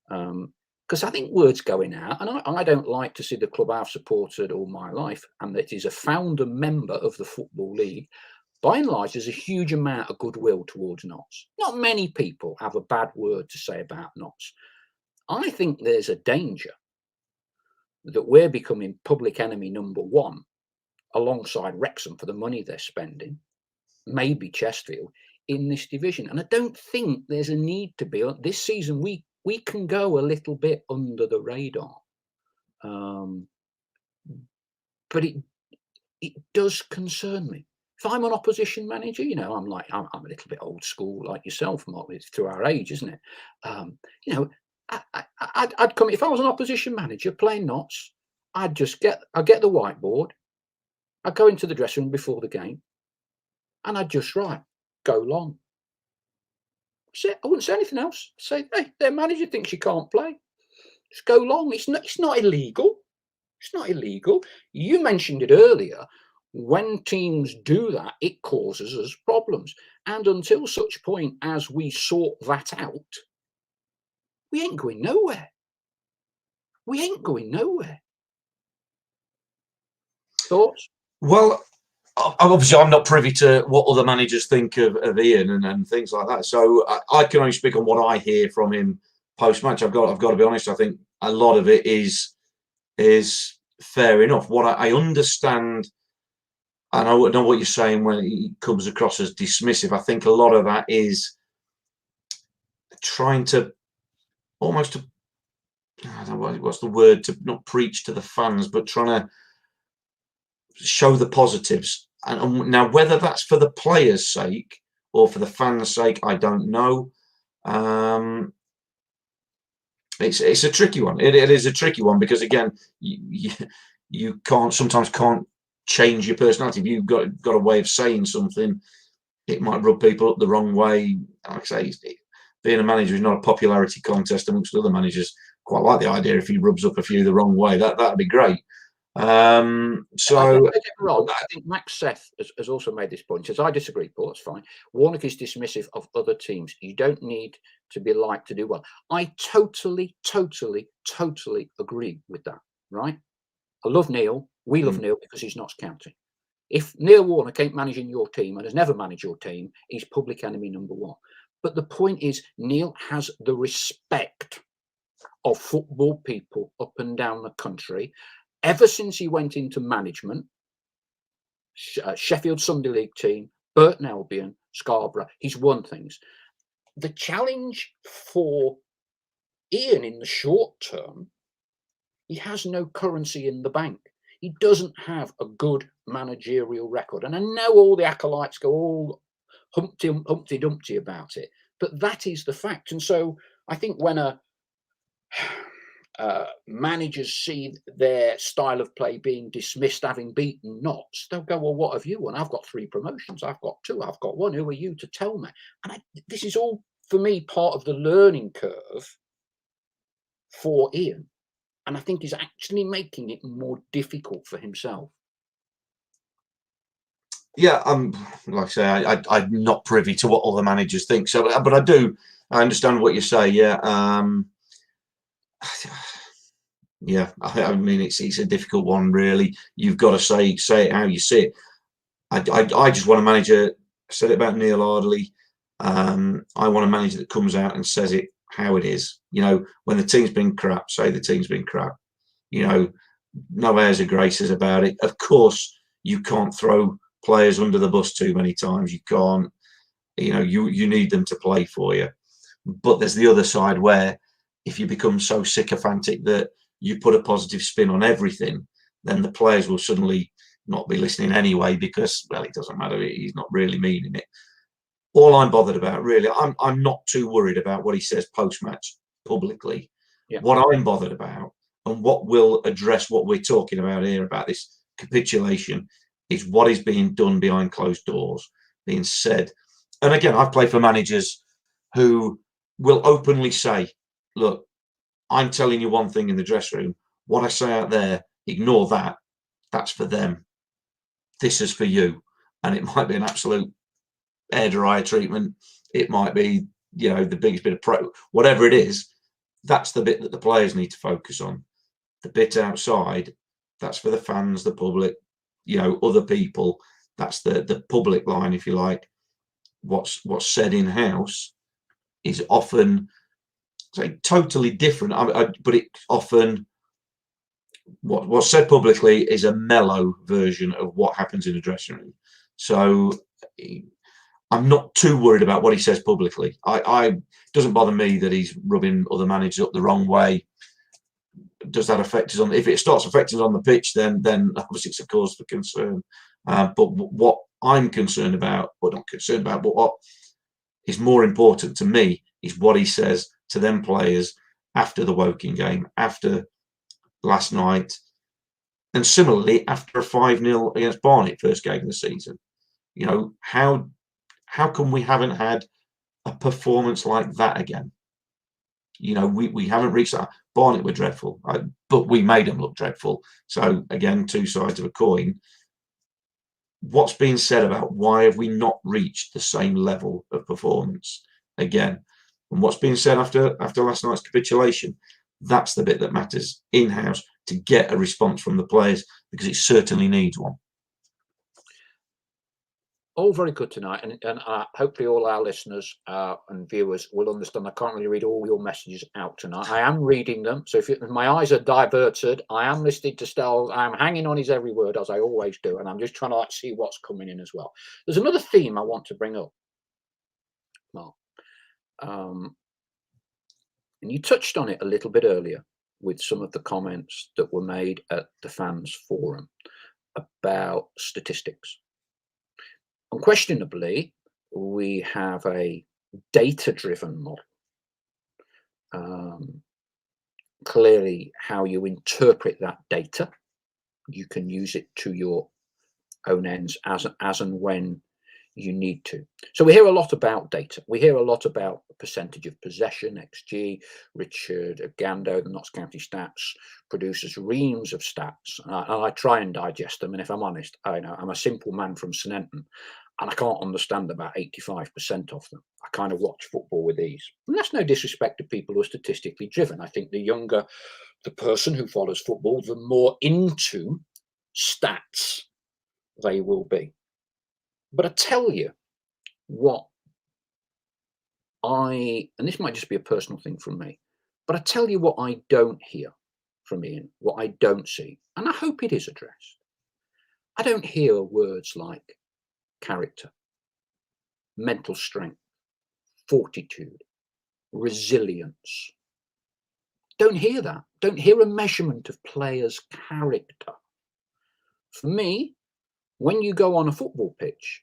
Because I think word's going out, and I don't like to see the club I've supported all my life, and that is a founder member of the Football League. By and large, there's a huge amount of goodwill towards Notts. Not many people have a bad word to say about Notts. I think there's a danger that we're becoming public enemy number one alongside Wrexham for the money they're spending, maybe Chesterfield, in this division. And I don't think there's a need to be. This season, we can go a little bit under the radar. But it does concern me. If I'm an opposition manager, you know, I'm a little bit old school like yourself, Mark, it's through our age, isn't it? You know, I'd come, if I was an opposition manager playing Notts, I'd get the whiteboard, I'd go into the dressing room before the game, and I'd just write, go long. I wouldn't say anything else. I'd say, hey, their manager thinks you can't play. Just go long. It's not illegal. It's not illegal. You mentioned it earlier. When teams do that, it causes us problems. And until such point as we sort that out, we ain't going nowhere. We ain't going nowhere. Thoughts? Well, obviously, I'm not privy to what other managers think of Ian and things like that. So I can only speak on what I hear from him post-match. I've got to be honest. I think a lot of it is fair enough. What I understand, and I know what you're saying when he comes across as dismissive. I think a lot of that is trying to almost, I don't know what's the word, to not preach to the fans, but trying to show the positives. And now, whether that's for the players' sake or for the fans' sake, I don't know. It's a tricky one. It is a tricky one because, again, you sometimes can't change your personality. If you've got a way of saying something, it might rub people up the wrong way. Like I say, being a manager is not a popularity contest amongst other managers. Quite like the idea if he rubs up a few the wrong way. That'd be great. So I think Max Seth has also made this point. Says, I disagree, Paul, that's fine. Warnock is dismissive of other teams. You don't need to be liked to do well. I totally agree with that, right? I love Neil. We love Neil because he's Notts County. If Neil Warnock ain't managing your team and has never managed your team, he's public enemy number one. But the point is, Neil has the respect of football people up and down the country. Ever since he went into management, Sheffield Sunday League team, Burton Albion, Scarborough, he's won things. The challenge for Ian in the short term, he has no currency in the bank. He doesn't have a good managerial record. And I know all the acolytes go all Humpty Dumpty about it, but that is the fact. And so I think when managers see their style of play being dismissed, having beaten Notts, they'll go, well, what have you won? I've got 3 promotions. I've got 2. I've got 1. Who are you to tell me? And this is all, for me, part of the learning curve for Ian. And I think he's actually making it more difficult for himself. Yeah, like I say, I'm not privy to what other managers think. So, but I understand what you say. Yeah, yeah. I mean, it's a difficult one, really. You've got to say it how you see it. I just want a manager. I said it about Neil Ardley. I want a manager that comes out and says it how it is. You know, when the team's been crap, say the team's been crap. You know, no airs or graces about it. Of course, you can't throw players under the bus too many times. You can't. You know, you need them to play for you. But there's the other side where if you become so sycophantic that you put a positive spin on everything, then the players will suddenly not be listening anyway, because, well, it doesn't matter, he's not really meaning it. All I'm bothered about, really, I'm not too worried about what he says post-match publicly. Yeah. What I'm bothered about, and what will address what we're talking about here, about this capitulation, is what is being done behind closed doors, being said. And again, I've played for managers who will openly say, look, I'm telling you one thing in the dressing room, what I say out there, ignore that. That's for them. This is for you. And it might be an absolute air dryer treatment. It might be, you know, the biggest bit of pro, whatever it is. That's the bit that the players need to focus on. The bit outside, that's for the fans, the public, you know, other people. That's the public line, if you like. What's said in house is often, say, totally different. But it often, what's said publicly is a mellow version of what happens in a dressing room. So I'm not too worried about what he says publicly. It doesn't bother me that he's rubbing other managers up the wrong way. Does that affect us on? If it starts affecting us on the pitch, then obviously it's a cause for concern. But what I'm concerned about, or not concerned about, but what is more important to me is what he says to them players after the Woking game, after last night, and similarly after a 5-0 against Barnet, first game of the season. You know, how come we haven't had a performance like that again? You know, we haven't reached that. Barnet were dreadful, but we made them look dreadful. So again, two sides of a coin. What's being said about why have we not reached the same level of performance again? And what's being said after last night's capitulation? That's the bit that matters in-house to get a response from the players, because it certainly needs one. All very good tonight, and hopefully all our listeners and viewers will understand. I can't really read all your messages out tonight. I am reading them, so if my eyes are diverted, I am listening to Stallard. I'm hanging on his every word, as I always do, and I'm just trying to see what's coming in as well. There's another theme I want to bring up, Mark, and you touched on it a little bit earlier with some of the comments that were made at the fans forum about statistics. Unquestionably, we have a data-driven model. Clearly, how you interpret that data, you can use it to your own ends as and when you need to. So we hear a lot about data. We hear a lot about the percentage of possession, XG. Richard Gando, the Notts County Stats, produces reams of stats, and I try and digest them. And if I'm honest, I know I'm a simple man from St Enton, and I can't understand about 85% of them. I kind of watch football with ease. And that's no disrespect to people who are statistically driven. I think the younger the person who follows football, the more into stats they will be. But I tell you what and this might just be a personal thing from me, but I tell you what I don't hear from Ian, what I don't see, and I hope it is addressed. I don't hear words like character, mental strength, fortitude, resilience. Don't hear that. Don't hear a measurement of players' character. For me, when you go on a football pitch,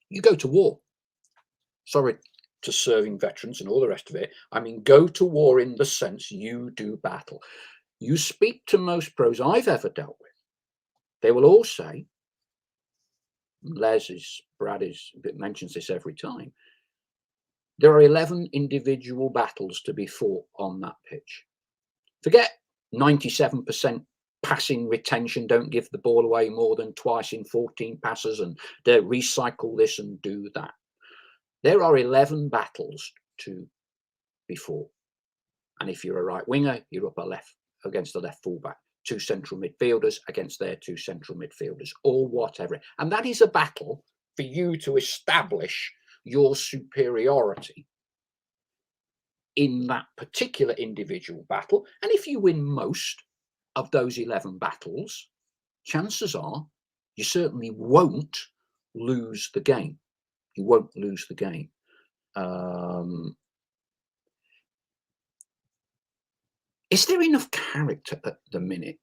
you go to war. Sorry to serving veterans and all the rest of it. I mean, go to war in the sense you do battle. You speak to most pros I've ever dealt with. They will all say, Brad mentions this every time, there are 11 individual battles to be fought on that pitch. Forget 97% passing retention, don't give the ball away more than twice in 14 passes, and they recycle this and do that. There are 11 battles to be fought. And if you're a right winger, you're up a left against the left fullback, 2 central midfielders against their 2 central midfielders, or whatever. And that is a battle for you to establish your superiority in that particular individual battle. And if you win most of those 11 battles, chances are you certainly won't lose the game. You won't lose the game. Is there enough character at the minute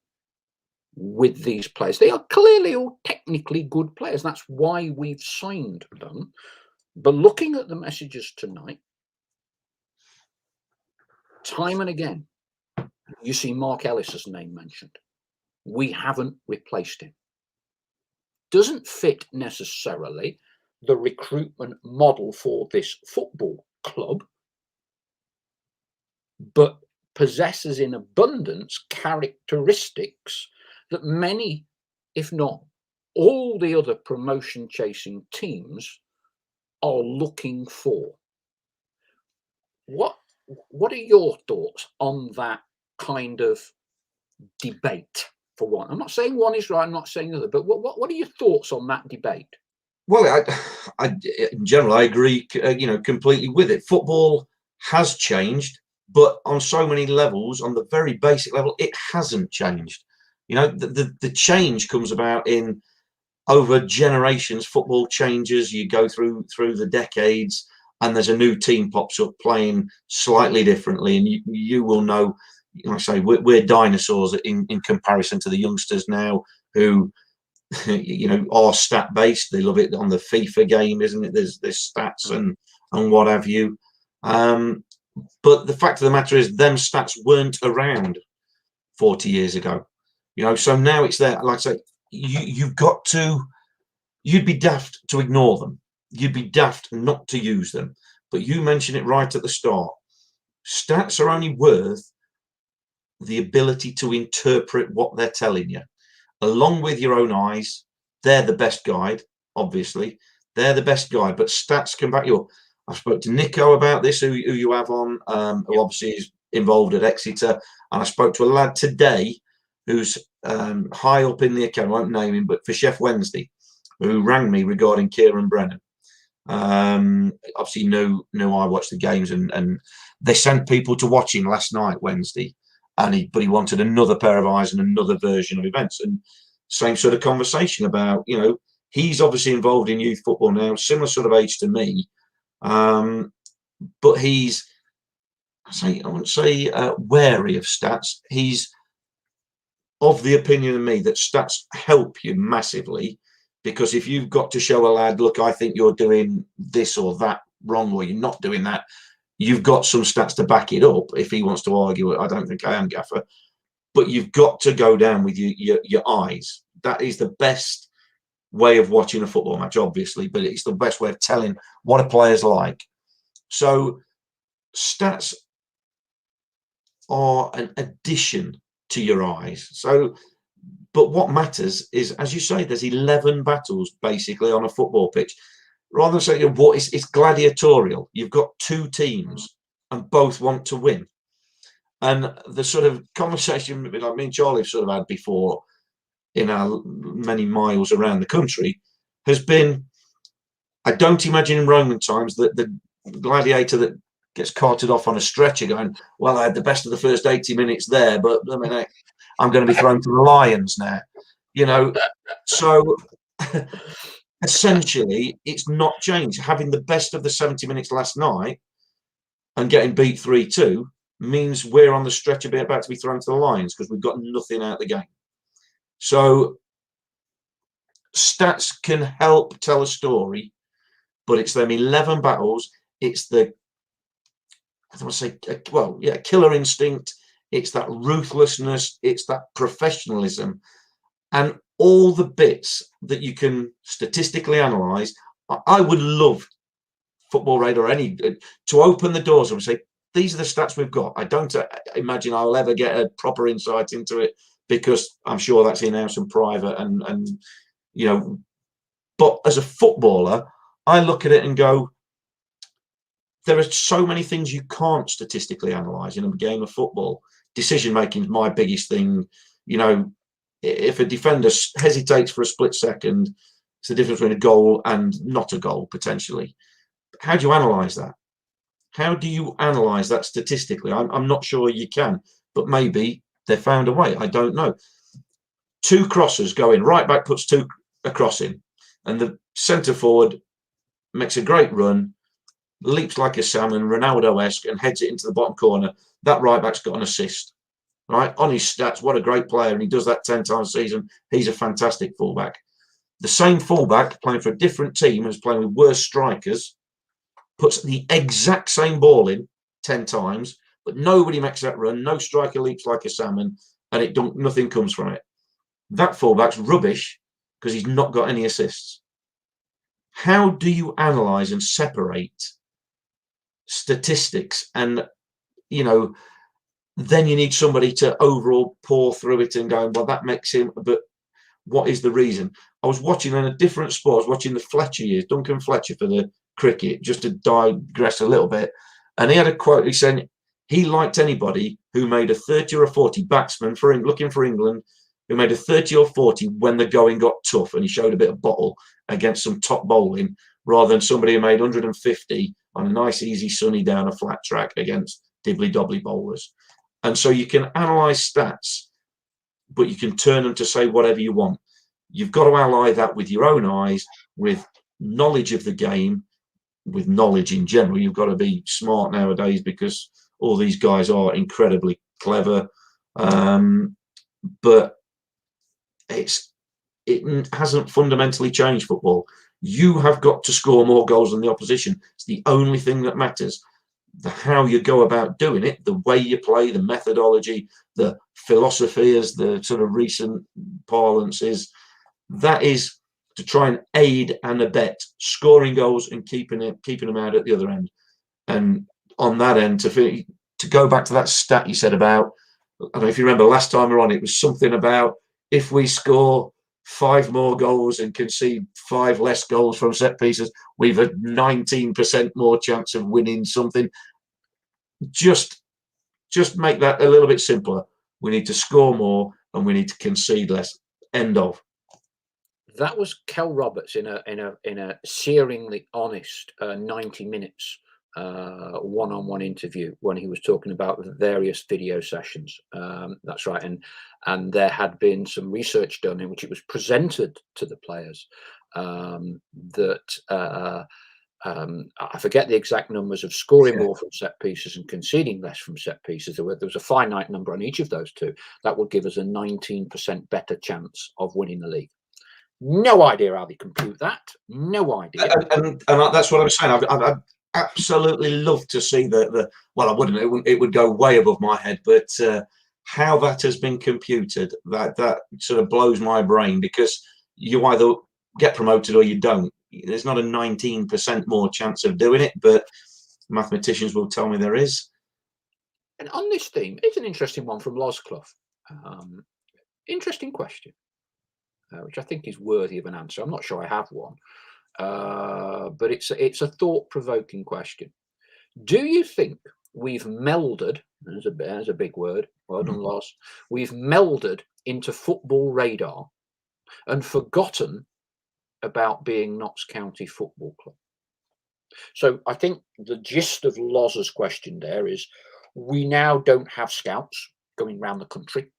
with these players? They are clearly all technically good players. That's why we've signed them. But looking at the messages tonight, time and again, you see Mark Ellis's name mentioned. We haven't replaced him. Doesn't fit necessarily the recruitment model for this football club, but possesses in abundance characteristics that many, if not all the other promotion chasing teams are looking for. What are your thoughts on that kind of debate? For one, I'm not saying one is right, I'm not saying the other, but what are your thoughts on that debate? Well, in general, I agree, completely with it. Football has changed, but on so many levels, on the very basic level, it hasn't changed. The change comes about in over generations. Football changes. You go through the decades, and there's a new team pops up playing slightly differently, and you will know. Like I say, we're dinosaurs in comparison to the youngsters now who, are stat based. They love it on the FIFA game, isn't it? There's stats and what have you. But the fact of the matter is, them stats weren't around 40 years ago. So now it's there. Like I say, you've got to. You'd be daft to ignore them. You'd be daft not to use them. But you mentioned it right at the start. Stats are only worth the ability to interpret what they're telling you, along with your own eyes. They're the best guide, obviously. They're the best guide, but stats can back you up. I spoke to Nico about this, who you have on, who obviously is involved at Exeter, and I spoke to a lad today who's high up in the account. I won't name him, but for Chef Wednesday, who rang me regarding Kieran Brennan. Obviously knew I watched the games, and they sent people to watch him last night, Wednesday. But he wanted another pair of eyes and another version of events, and same sort of conversation about, he's obviously involved in youth football now, similar sort of age to me, but he's, I wouldn't say wary of stats. He's of the opinion of me that stats help you massively, because if you've got to show a lad, look, I think you're doing this or that wrong, or you're not doing that, you've got some stats to back it up. If he wants to argue it, I don't think I am, Gaffer. But you've got to go down with your eyes. That is the best way of watching a football match, obviously, but it's the best way of telling what a player's like. So stats are an addition to your eyes. So, but what matters is, as you say, there's 11 battles basically on a football pitch. Rather than saying it's gladiatorial. You've got two teams and both want to win. And the sort of conversation like me and Charlie have sort of had before in our many miles around the country has been, I don't imagine in Roman times that the gladiator that gets carted off on a stretcher going, well, I had the best of the first 80 minutes there, but I mean, I'm going to be thrown to the lions now. So essentially, it's not changed. Having the best of the 70 minutes last night and getting beat 3-2 means we're on the stretcher about to be thrown to the lions because we've got nothing out of the game. So stats can help tell a story, but it's them 11 battles. It's the, I don't want to say, killer instinct. It's that ruthlessness. It's that professionalism. And all the bits that you can statistically analyse. I would love Football Radar to open the doors and say, these are the stats we've got. I don't imagine I'll ever get a proper insight into it because I'm sure that's in-house and private and but as a footballer, I look at it and go, there are so many things you can't statistically analyse in a game of football. Decision making is my biggest thing. If a defender hesitates for a split second, it's the difference between a goal and not a goal, potentially. How do you analyse that? How do you analyse that statistically? I'm not sure you can, but maybe they found a way. I don't know. Two crosses go in. Right back puts a cross in, and the centre forward makes a great run, leaps like a salmon, Ronaldo-esque, and heads it into the bottom corner. That right back's got an assist. right? On his stats, what a great player, and he does that 10 times a season. He's a fantastic fullback. The same fullback playing for a different team who's playing with worse strikers puts the exact same ball in 10 times, but nobody makes that run. No striker leaps like a salmon, and nothing comes from it. That fullback's rubbish because he's not got any assists. How do you analyze and separate statistics? And, you know, then you need somebody to overall pour through it and go, well, that makes him, but what is the reason? I was watching in a different sport, I was watching the Fletcher years, Duncan Fletcher for the cricket, just to digress a little bit. And he had a quote, he said he liked anybody who made a 30 or a 40 batsman looking for England, who made a 30 or 40 when the going got tough, and he showed a bit of bottle against some top bowling, rather than somebody who made 150 on a nice, easy, sunny down a flat track against dibbly-dobbly bowlers. And so you can analyse stats, but you can turn them to say whatever you want. You've got to ally that with your own eyes, with knowledge of the game, with knowledge in general. You've got to be smart nowadays because all these guys are incredibly clever. But it hasn't fundamentally changed football. You have got to score more goals than the opposition. It's the only thing that matters. How you go about doing it, the way you play, the methodology, the philosophy, as the sort of recent parlance is, that is to try and aid and abet scoring goals and keeping them out at the other end. And on that end, to go back to that stat you said about, I don't know if you remember last time we were on, it was something about if we score 5 more goals and concede 5 less goals from set pieces, we've a 19% more chance of winning something. Just make that a little bit simpler. We need to score more and we need to concede less. End of. That was Kel Roberts in a searingly honest 90 minutes one-on-one interview when he was talking about various video sessions. That's right, and there had been some research done in which it was presented to the players that I forget the exact numbers of scoring more from set pieces and conceding less from set pieces. There was a finite number on each of those two. That would give us a 19% better chance of winning the league. No idea how they compute that. No idea. And that's what I'm saying. I'd absolutely love to see well, I wouldn't. It would go way above my head. But how that has been computed, that sort of blows my brain, because you either get promoted or you don't. There's not a 19% more chance of doing it, but mathematicians will tell me there is. And on this theme, it's an interesting one from Losclough. Interesting question. Which I think is worthy of an answer. I'm not sure I have one, but it's a thought-provoking question. Do you think we've melded? There's a big word. Well done, Los. We've melded into football radar and forgotten about being Notts County Football Club. So I think the gist of Loz's question there is, we now don't have scouts going around the country.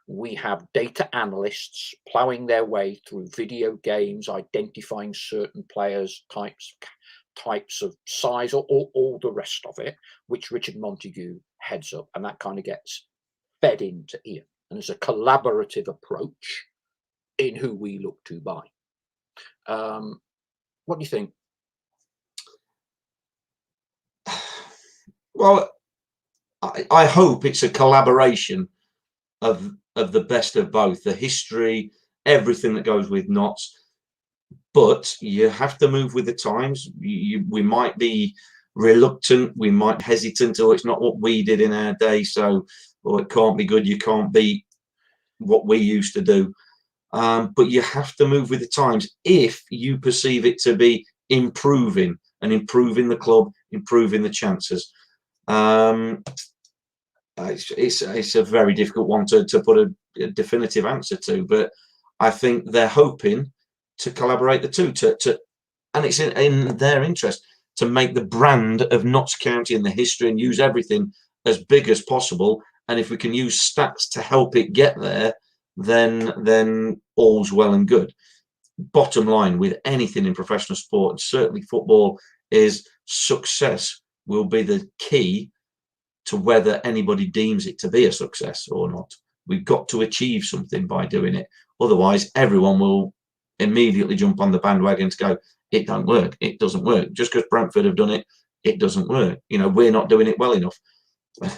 We have data analysts ploughing their way through video games, identifying certain players, types of size, or all the rest of it, which Richard Montague heads up, and that kind of gets fed into Ian. And there's a collaborative approach in who we look to buy. What do you think? Well, I hope it's a collaboration of the best of both, the history, everything that goes with Notts. But you have to move with the times. We might be reluctant, we might be hesitant, or it's not what we did in our day, so, or it can't be good, you can't beat what we used to do. But you have to move with the times if you perceive it to be improving the club, improving the chances. It's a very difficult one to put a definitive answer to, but I think they're hoping to collaborate the two, and it's in their interest to make the brand of Notts County and the history and use everything as big as possible. And if we can use stats to help it get there, then all's well and good. Bottom line with anything in professional sport, and certainly football, is success will be the key to whether anybody deems it to be a success or not. We've got to achieve something by doing it. Otherwise, everyone will immediately jump on the bandwagon to go, it don't work, it doesn't work. Just because Brentford have done it, it doesn't work. You know, we're not doing it well enough.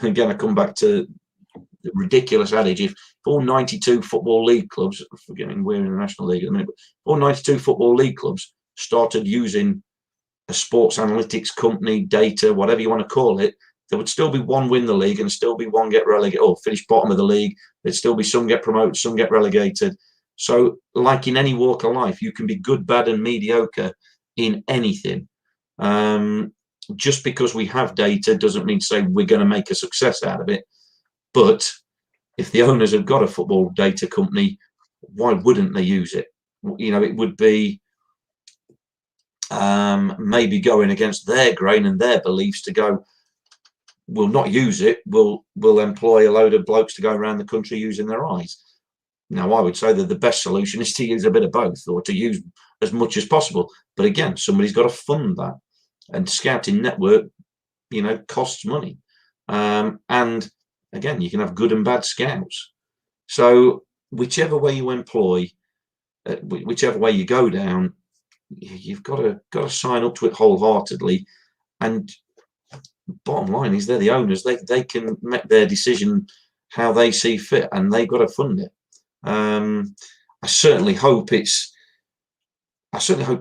Again, I come back to the ridiculous adage, if all 92 Football League clubs, forgetting we're in the National League at the minute, but all 92 Football League clubs started using a sports analytics company, data, whatever you want to call it, there would still be one win the league and still be one get relegated or finish bottom of the league. There'd still be some get promoted, some get relegated. So like in any walk of life, you can be good, bad and mediocre in anything. Just because we have data doesn't mean to say we're going to make a success out of it. But if the owners have got a football data company, why wouldn't they use it? You know, it would be maybe going against their grain and their beliefs to go, we'll not use it, we'll employ a load of blokes to go around the country using their eyes. Now, I would say that the best solution is to use a bit of both, or to use as much as possible. But again, somebody's got to fund that. And scouting network, you know, costs money. And again, you can have good and bad scouts. So whichever way you employ, whichever way you go down, you've got to sign up to it wholeheartedly. And bottom line is they're the owners. They can make their decision how they see fit, and they've got to fund it. I certainly hope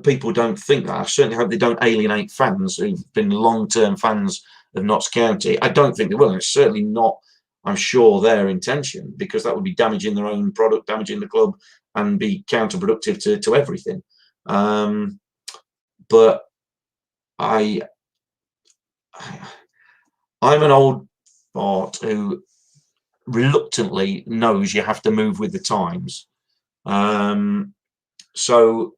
people don't think that. I certainly hope they don't alienate fans who've been long-term fans of Notts County. I don't think they will. And it's certainly not, I'm sure, their intention, because that would be damaging their own product, damaging the club, and be counterproductive to everything. But I'm an old fart who reluctantly knows you have to move with the times. So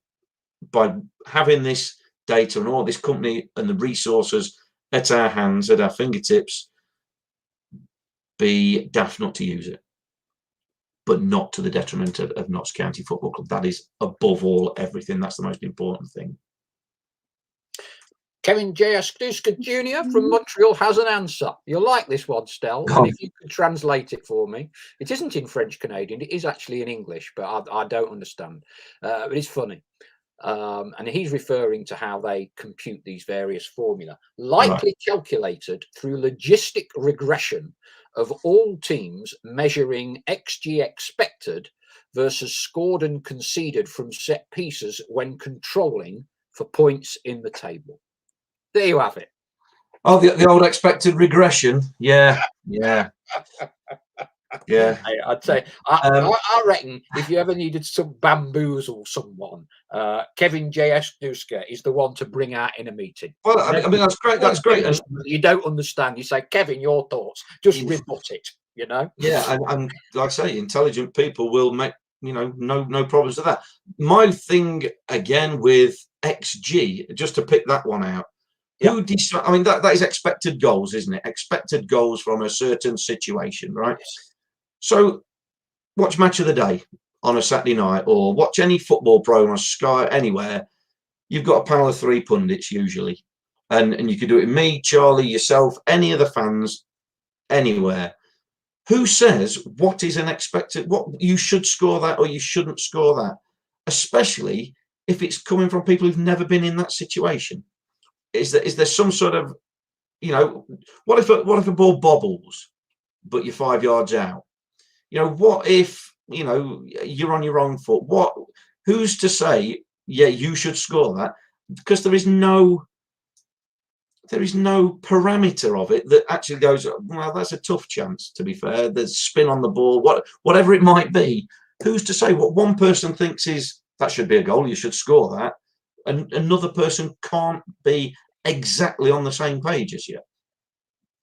by having this data and all this company and the resources at our hands, at our fingertips, be daft not to use it, but not to the detriment of Notts County Football Club. That is above all everything. That's the most important thing. Kevin J.S. Duska Jr. from Montreal has an answer. You'll like this one, Stel. And if you could translate it for me. It isn't in French Canadian. It is actually in English, but I don't understand. But it's funny. And he's referring to how they compute these various formula, likely calculated through logistic regression of all teams measuring XG expected versus scored and conceded from set pieces when controlling for points in the table. There you have it. Oh, the old expected regression. Yeah. I'd say I reckon if you ever needed some bamboozle someone, Kevin J.S. Duska is the one to bring out in a meeting. Well, I mean, that's great. That's great. You don't understand. You say, Kevin, your thoughts. Just rebut it. You know. Yeah, and like I say, intelligent people will make, you know, no problems with that. My thing again with XG, just to pick that one out. Who decide? I mean, that is expected goals, isn't it? Expected goals from a certain situation, right? Yes. So watch Match of the Day on a Saturday night, or watch any football program on Sky, anywhere. You've got a panel of 3 pundits usually. And you could do it with me, Charlie, yourself, any of the fans, anywhere. Who says what is an expected, what you should score that or you shouldn't score that? Especially if it's coming from people who've never been in that situation. Is there some sort of, you know, what if a ball bobbles, but you're 5 yards out? You know, what if, you know, you're on your wrong foot? Who's to say, yeah, you should score that? Because there is no parameter of it that actually goes, well, that's a tough chance, to be fair. There's spin on the ball, whatever it might be. Who's to say what one person thinks is, that should be a goal, you should score that, and another person can't be exactly on the same page as you,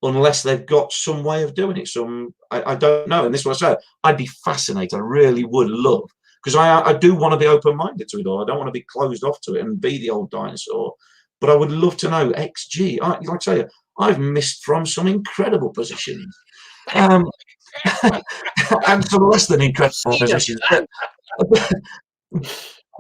unless they've got some way of doing it. I don't know. And this is what I said. I'd be fascinated. I really would love, because I do want to be open-minded to it all. I don't want to be closed off to it and be the old dinosaur. But I would love to know XG. Like I say, I've missed from some incredible positions, and some less than incredible positions.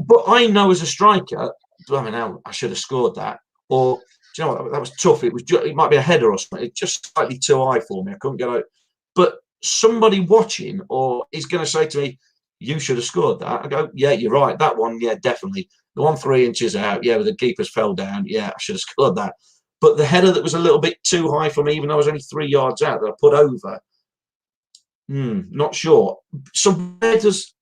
But I know as a striker, I mean, I should have scored that. Or do you know what? That was tough. It was it might be a header or something. It's just slightly too high for me. I couldn't get out. But somebody watching or is going to say to me, you should have scored that. I go, yeah, you're right. That one, yeah, definitely. The one 3 inches out, yeah, but the keepers fell down. Yeah, I should have scored that. But the header that was a little bit too high for me, even though I was only 3 yards out, that I put over, not sure. So where does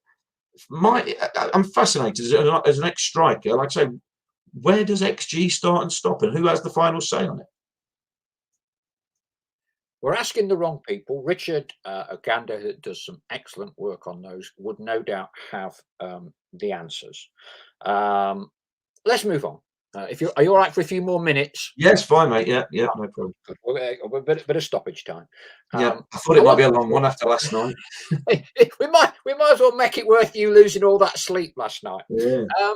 I'm fascinated as an ex-striker. Like I say, where does XG start and stop, and who has the final say on it? We're asking the wrong people. Richard Oganda, who does some excellent work on those, would no doubt have the answers. Let's move on. Are you all right for a few more minutes? Yes, fine, mate. Yeah, no problem. Good. We're a bit of stoppage time. Yeah, I thought it might be a long one after last night. we might as well make it worth you losing all that sleep last night. Yeah. I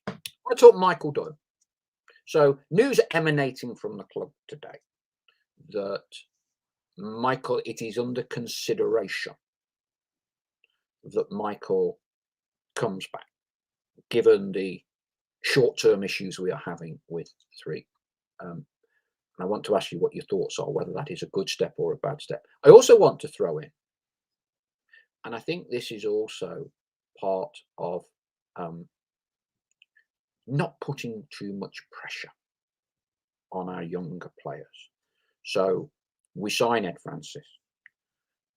want to talk Michael Doyle. So news emanating from the club today that Michael, it is under consideration that Michael comes back, given the short-term issues we are having with 3. And I want to ask you what your thoughts are, whether that is a good step or a bad step. I also want to throw in, and I think this is also part of not putting too much pressure on our younger players. So we sign Ed Francis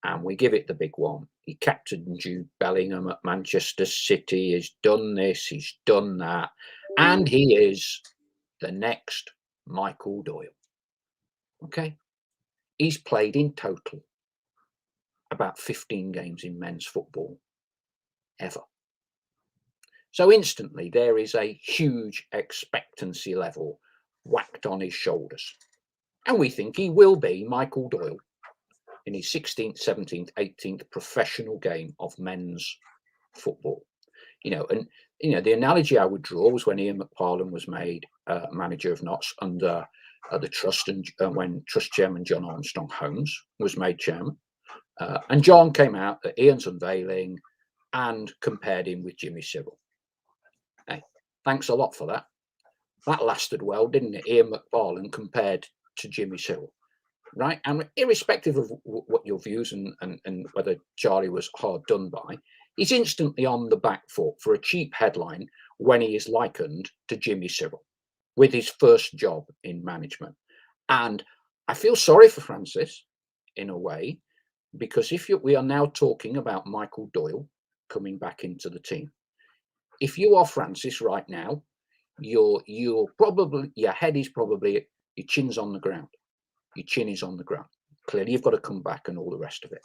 and we give it the big one. He captained Jude Bellingham at Manchester City. He's done this, he's done that. And he is the next Michael Doyle. Okay. He's played in total about 15 games in men's football ever. So instantly there is a huge expectancy level whacked on his shoulders. And we think he will be Michael Doyle in his 16th, 17th, 18th professional game of men's football. And the analogy I would draw was when Ian McParland was made manager of Notts under the trust, and when trust chairman John Armstrong Holmes was made chairman. And John came out at Ian's unveiling and compared him with Jimmy Cyril. Hey, thanks a lot for that. That lasted well, didn't it? Ian McParland compared to Jimmy Cyril, right? And irrespective of what your views and whether Charlie was hard done by, he's instantly on the back foot for a cheap headline when he is likened to Jimmy Cyril with his first job in management. And I feel sorry for Francis in a way, because we are now talking about Michael Doyle coming back into the team. If you are Francis right now, your head is probably, your chin's on the ground. Your chin is on the ground. Clearly, you've got to come back and all the rest of it.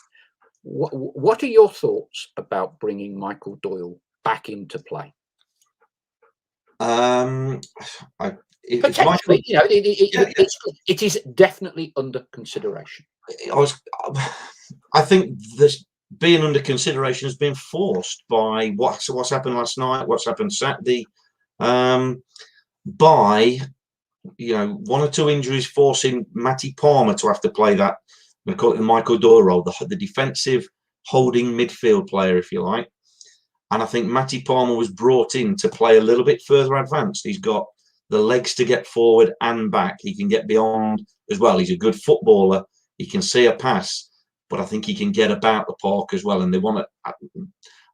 What are your thoughts about bringing Michael Doyle back into play? Potentially, it is definitely under consideration. I think this being under consideration has been forced by what's happened last night, what's happened Saturday, by 1 or 2 injuries forcing Matty Palmer to have to play that, we call it the Michael Doyle role, the defensive holding midfield player, if you like. And I think Matty Palmer was brought in to play a little bit further advanced. He's got the legs to get forward and back. He can get beyond as well. He's a good footballer. He can see a pass, but I think he can get about the park as well. And I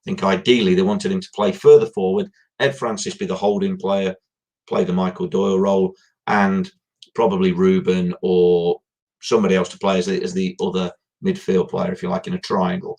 think ideally they wanted him to play further forward. Ed Francis be the holding player, play the Michael Doyle role, and probably Ruben or somebody else to play as the other midfield player, if you like, in a triangle.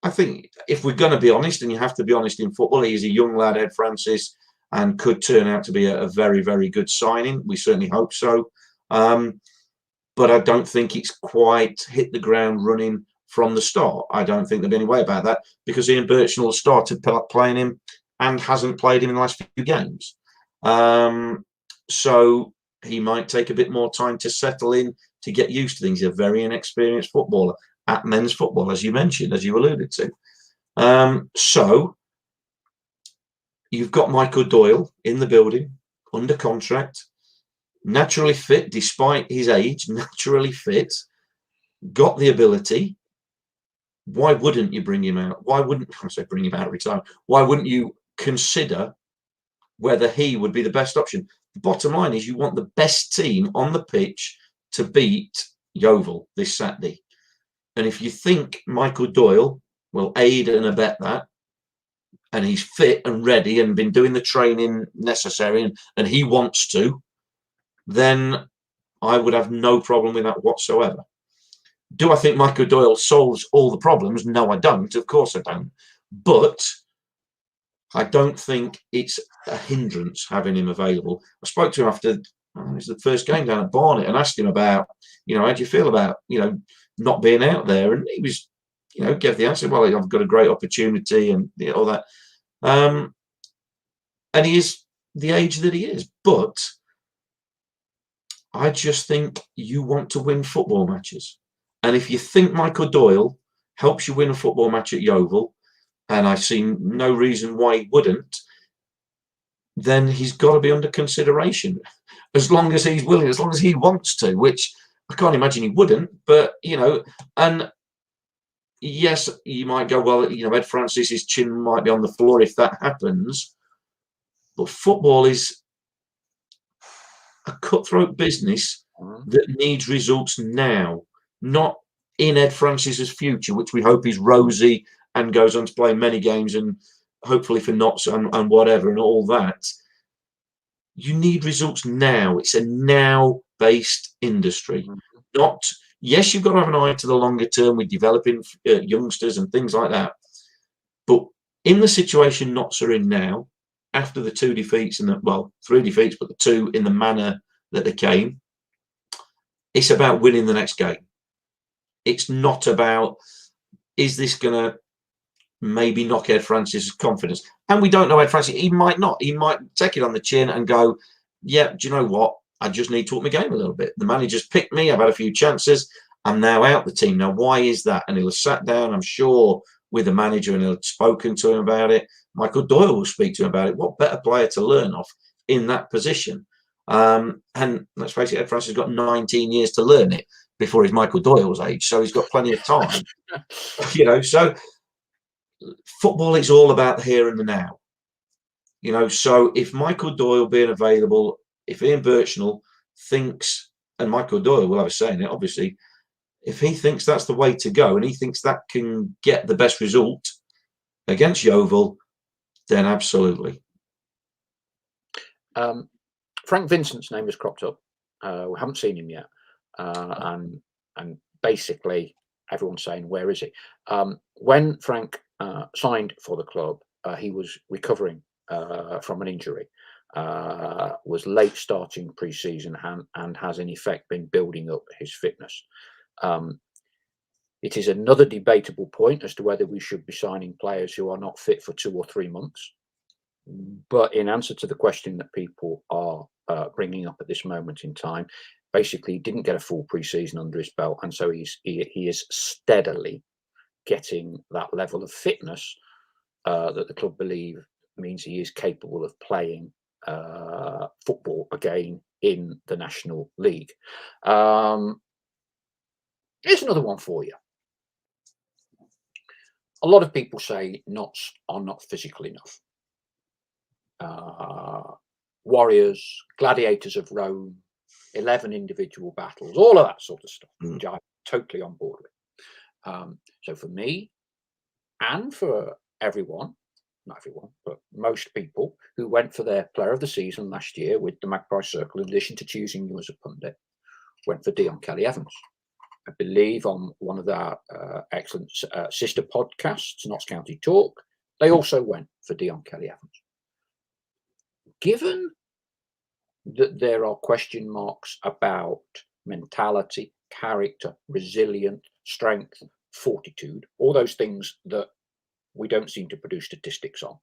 I think if we're going to be honest, and you have to be honest in football, he's a young lad, Ed Francis, and could turn out to be a very, very good signing. We certainly hope so. But I don't think it's quite hit the ground running from the start. I don't think there'll be any way about that, because Ian Burchnall started playing him and hasn't played him in the last few games. So he might take a bit more time to settle in, to get used to things. He's a very inexperienced footballer at men's football, as you mentioned, as you alluded to. So you've got Michael Doyle in the building, under contract, naturally fit, despite his age, naturally fit, got the ability. Why wouldn't you bring him out? Why wouldn't I say bring him out of retirement? Why wouldn't you consider whether he would be the best option. The bottom line is you want the best team on the pitch to beat Yeovil this Saturday. And if you think Michael Doyle will aid and abet that, and he's fit and ready and been doing the training necessary and he wants to, then I would have no problem with that whatsoever. Do I think Michael Doyle solves all the problems? No, I don't. Of course I don't. But I don't think it's a hindrance having him available. I spoke to him after it was the first game down at Barnet and asked him about, how do you feel about, not being out there? And he was, gave the answer, well, I've got a great opportunity and all that. And he is the age that he is. But I just think you want to win football matches. And if you think Michael Doyle helps you win a football match at Yeovil, and I see no reason why he wouldn't, then he's got to be under consideration. As long as he's willing, as long as he wants to, which I can't imagine he wouldn't. But, and yes, you might go, well, Ed Francis's chin might be on the floor if that happens. But football is a cutthroat business that needs results now, not in Ed Francis's future, which we hope is rosy and goes on to play many games and hopefully for Notts and whatever and all that. You need results now. It's a now-based industry. Not, yes, you've got to have an eye to the longer term with developing youngsters and things like that. But in the situation Notts are in now, after the 2 defeats and 3 defeats, but the 2 in the manner that they came, it's about winning the next game. It's not about, is this going to maybe knock Ed Francis's confidence? And we don't know Ed Francis. He might not. He might take it on the chin and go, yeah, do you know what? I just need to up my game a little bit. The manager's picked me. I've had a few chances. I'm now out the team. Now, why is that? And he'll have sat down, I'm sure, with the manager and he'll have spoken to him about it. Michael Doyle will speak to him about it. What better player to learn off in that position? And let's face it, Ed Francis has got 19 years to learn it before he's Michael Doyle's age. So he's got plenty of time. So football is all about the here and the now. So if Michael Doyle being available, if Ian Burchnall thinks, and Michael Doyle will have a say in it, obviously, if he thinks that's the way to go and he thinks that can get the best result against Yeovil, then absolutely. Frank Vincent's name has cropped up. We haven't seen him yet. And basically everyone's saying, where is he? When Frank signed for the club, he was recovering from an injury, was late starting pre-season and has in effect been building up his fitness. It is another debatable point as to whether we should be signing players who are not fit for 2 or 3 months. But in answer to the question that people are bringing up at this moment in time, basically he didn't get a full pre-season under his belt, and so he is steadily getting that level of fitness that the club believe means he is capable of playing football again in the National League. Here's another one for you. A lot of people say Notts are not physical enough. Warriors, gladiators of Rome, 11 individual battles, all of that sort of stuff, which I'm totally on board with. So for me and for everyone, not everyone, but most people who went for their player of the season last year with the Magpie Circle, in addition to choosing you as a pundit, went for Dion Kelly-Evans. I believe on one of their excellent sister podcasts, Notts County Talk, they also went for Dion Kelly-Evans. Given that there are question marks about mentality, character, resilience, strength, fortitude, all those things that we don't seem to produce statistics on.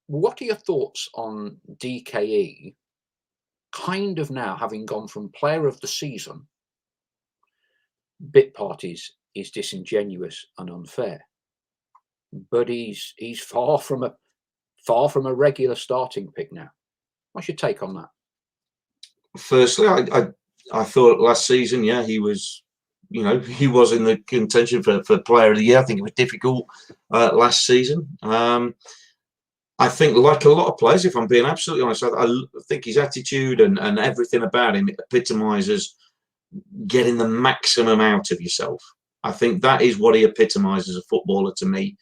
What are your thoughts on DKE kind of now having gone from player of the season? Bit parties is disingenuous and unfair, but he's far from a regular starting pick now. What's your take on that? Firstly, I thought last season, yeah, he was in the contention for player of the year. I think it was difficult last season. I think, like a lot of players, if I'm being absolutely honest, I think his attitude and everything about him epitomises getting the maximum out of yourself. I think that is what he epitomises as a footballer to me.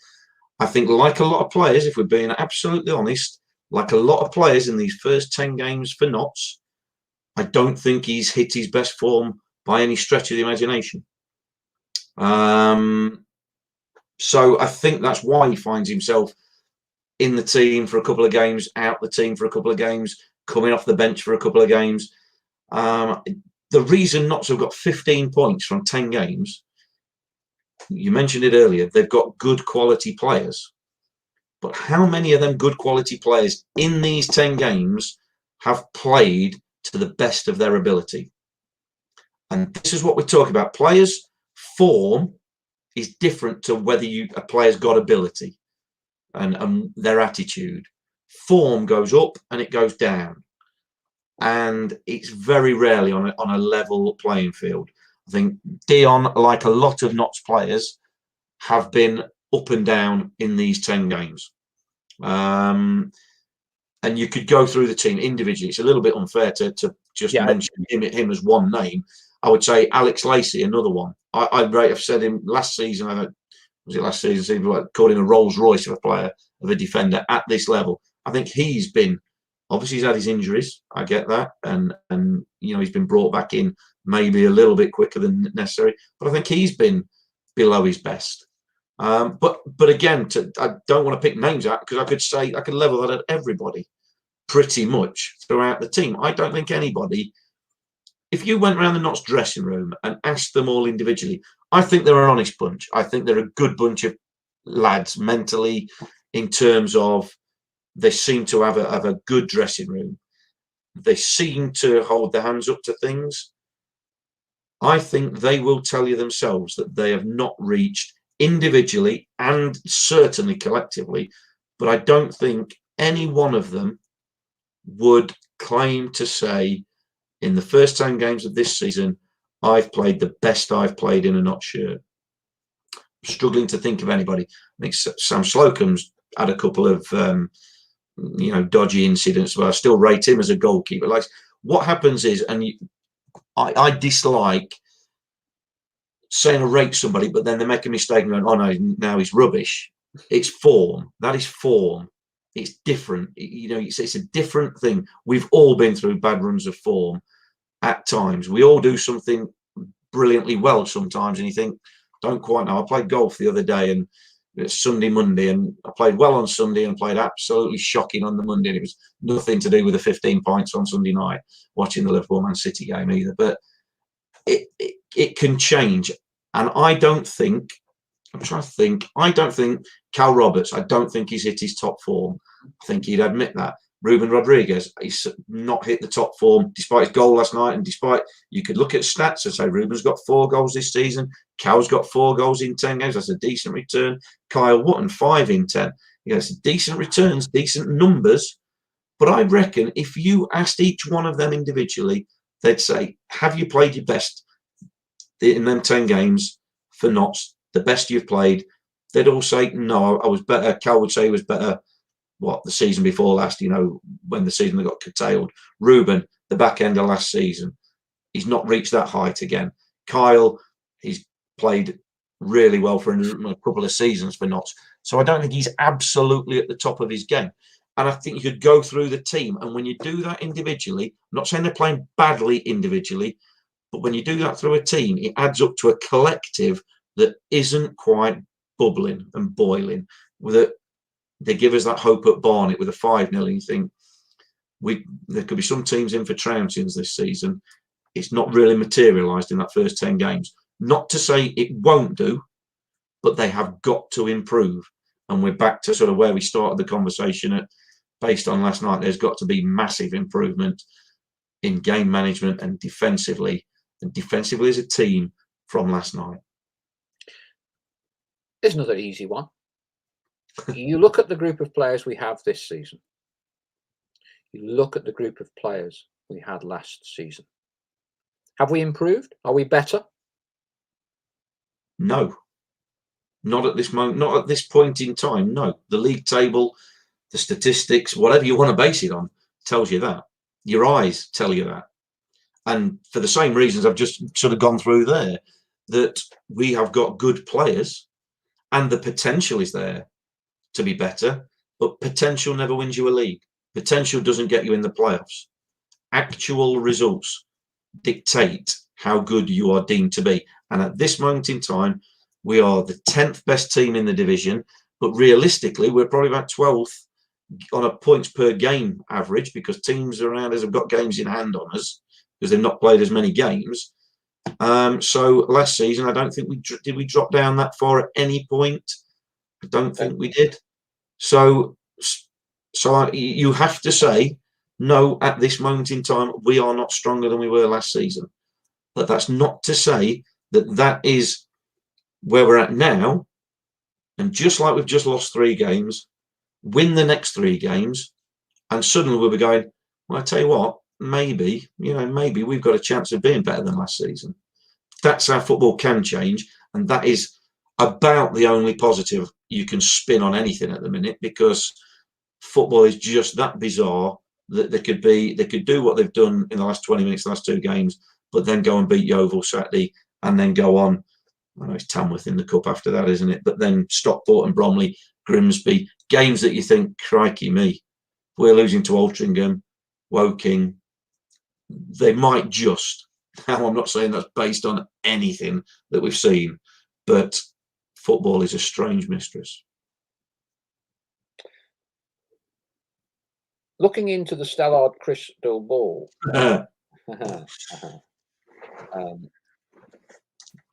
I think, like a lot of players, if we're being absolutely honest, like a lot of players in these first 10 games for Notts, I don't think he's hit his best form by any stretch of the imagination. So I think that's why he finds himself in the team for a couple of games, out the team for a couple of games, coming off the bench for a couple of games. The reason Notts have got 15 points from 10 games, you mentioned it earlier, they've got good quality players. But how many of them good quality players in these 10 games have played to the best of their ability? And this is what we're talking about. Players' form is different to whether a player's got ability and their attitude. Form goes up and it goes down. And it's very rarely on a level playing field. I think Dion, like a lot of Notts players, have been up and down in these 10 games. And you could go through the team individually. It's a little bit unfair to just mention him as one name. I would say Alex Lacey, another one. I've said him last season. Was it last season? I called him a Rolls Royce of a player, of a defender at this level. I think he's been, obviously he's had his injuries. I get that, and he's been brought back in maybe a little bit quicker than necessary. But I think he's been below his best. But again, I don't want to pick names out because I could level that at everybody pretty much throughout the team. I don't think anybody, if you went around the Notts dressing room and asked them all individually, I think they're an honest bunch. I think they're a good bunch of lads mentally, in terms of they seem to have a good dressing room. They seem to hold their hands up to things. I think they will tell you themselves that they have not reached individually and certainly collectively, but I don't think any one of them would claim to say, in the first 10 games of this season, I've played the best I've played in a Notts shirt. I'm struggling to think of anybody. I think Sam Slocum's had a couple of dodgy incidents, but I still rate him as a goalkeeper. Like, what happens is, I dislike saying I rate somebody, but then they make a mistake and going, oh no, now he's rubbish. It's form. That is form. It's different. It's a different thing. We've all been through bad runs of form at times. We all do something brilliantly well sometimes, and you think, don't quite know. I played golf the other day, and it's Sunday, Monday, and I played well on Sunday and played absolutely shocking on the Monday. And it was nothing to do with the 15 points on Sunday night watching the Liverpool Man City game either. But it can change. And I don't think Cal Roberts, I don't think he's hit his top form. I think he'd admit that. Ruben Rodriguez, he's not hit the top form despite his goal last night. And despite, you could look at stats and say Ruben's got 4 goals this season. Cal's got 4 goals in 10 games. That's a decent return. Kyle Wotton, 5 in 10. It's decent returns, decent numbers. But I reckon if you asked each one of them individually, they'd say, have you played your best in them 10 games for Notts, the best you've played? They'd all say, no, I was better. Cal would say he was better, the season before last, when the season got curtailed. Ruben, the back end of last season, he's not reached that height again. Kyle, he's played really well for a couple of seasons for Notts. So I don't think he's absolutely at the top of his game. And I think you could go through the team. And when you do that individually, I'm not saying they're playing badly individually, but when you do that through a team, it adds up to a collective that isn't quite bubbling and boiling. They give us that hope at Barnet with a 5-0, and you think there could be some teams in for trouncings this season. It's not really materialised in that first 10 games. Not to say it won't do, but they have got to improve. And we're back to sort of where we started the conversation at, based on last night. There's got to be massive improvement in game management and defensively as a team from last night. There's another easy one. You look at the group of players we have this season. You look at the group of players we had last season. Have we improved? Are we better? No. Not at this moment. Not at this point in time. No. The league table, the statistics, whatever you want to base it on, tells you that. Your eyes tell you that. And for the same reasons I've just sort of gone through there, that we have got good players and the potential is there to be better, but potential never wins you a league. Potential doesn't get you in the playoffs. Actual results dictate how good you are deemed to be. And at this moment in time, we are the 10th best team in the division, but realistically, we're probably about 12th on a points per game average, because teams around us have got games in hand on us because they've not played as many games. So last season, I don't think we drop down that far at any point. I don't think we did. So you have to say, no, at this moment in time, we are not stronger than we were last season. But that's not to say that that is where we're at now. And just like we've just lost 3 games, win the next 3 games, and suddenly we'll be going, well, I tell you what, maybe we've got a chance of being better than last season. That's how football can change. And that is about the only positive you can spin on anything at the minute, because football is just that bizarre that they could do what they've done in the last 20 minutes, the last 2 games, but then go and beat Yeovil Saturday and then go on. I know it's Tamworth in the cup after that, isn't it? But then Stockport and Bromley, Grimsby, games that you think, crikey me, we're losing to Altrincham, Woking. They might just. Now, I'm not saying that's based on anything that we've seen, but football is a strange mistress. Looking into the Stallard crystal ball,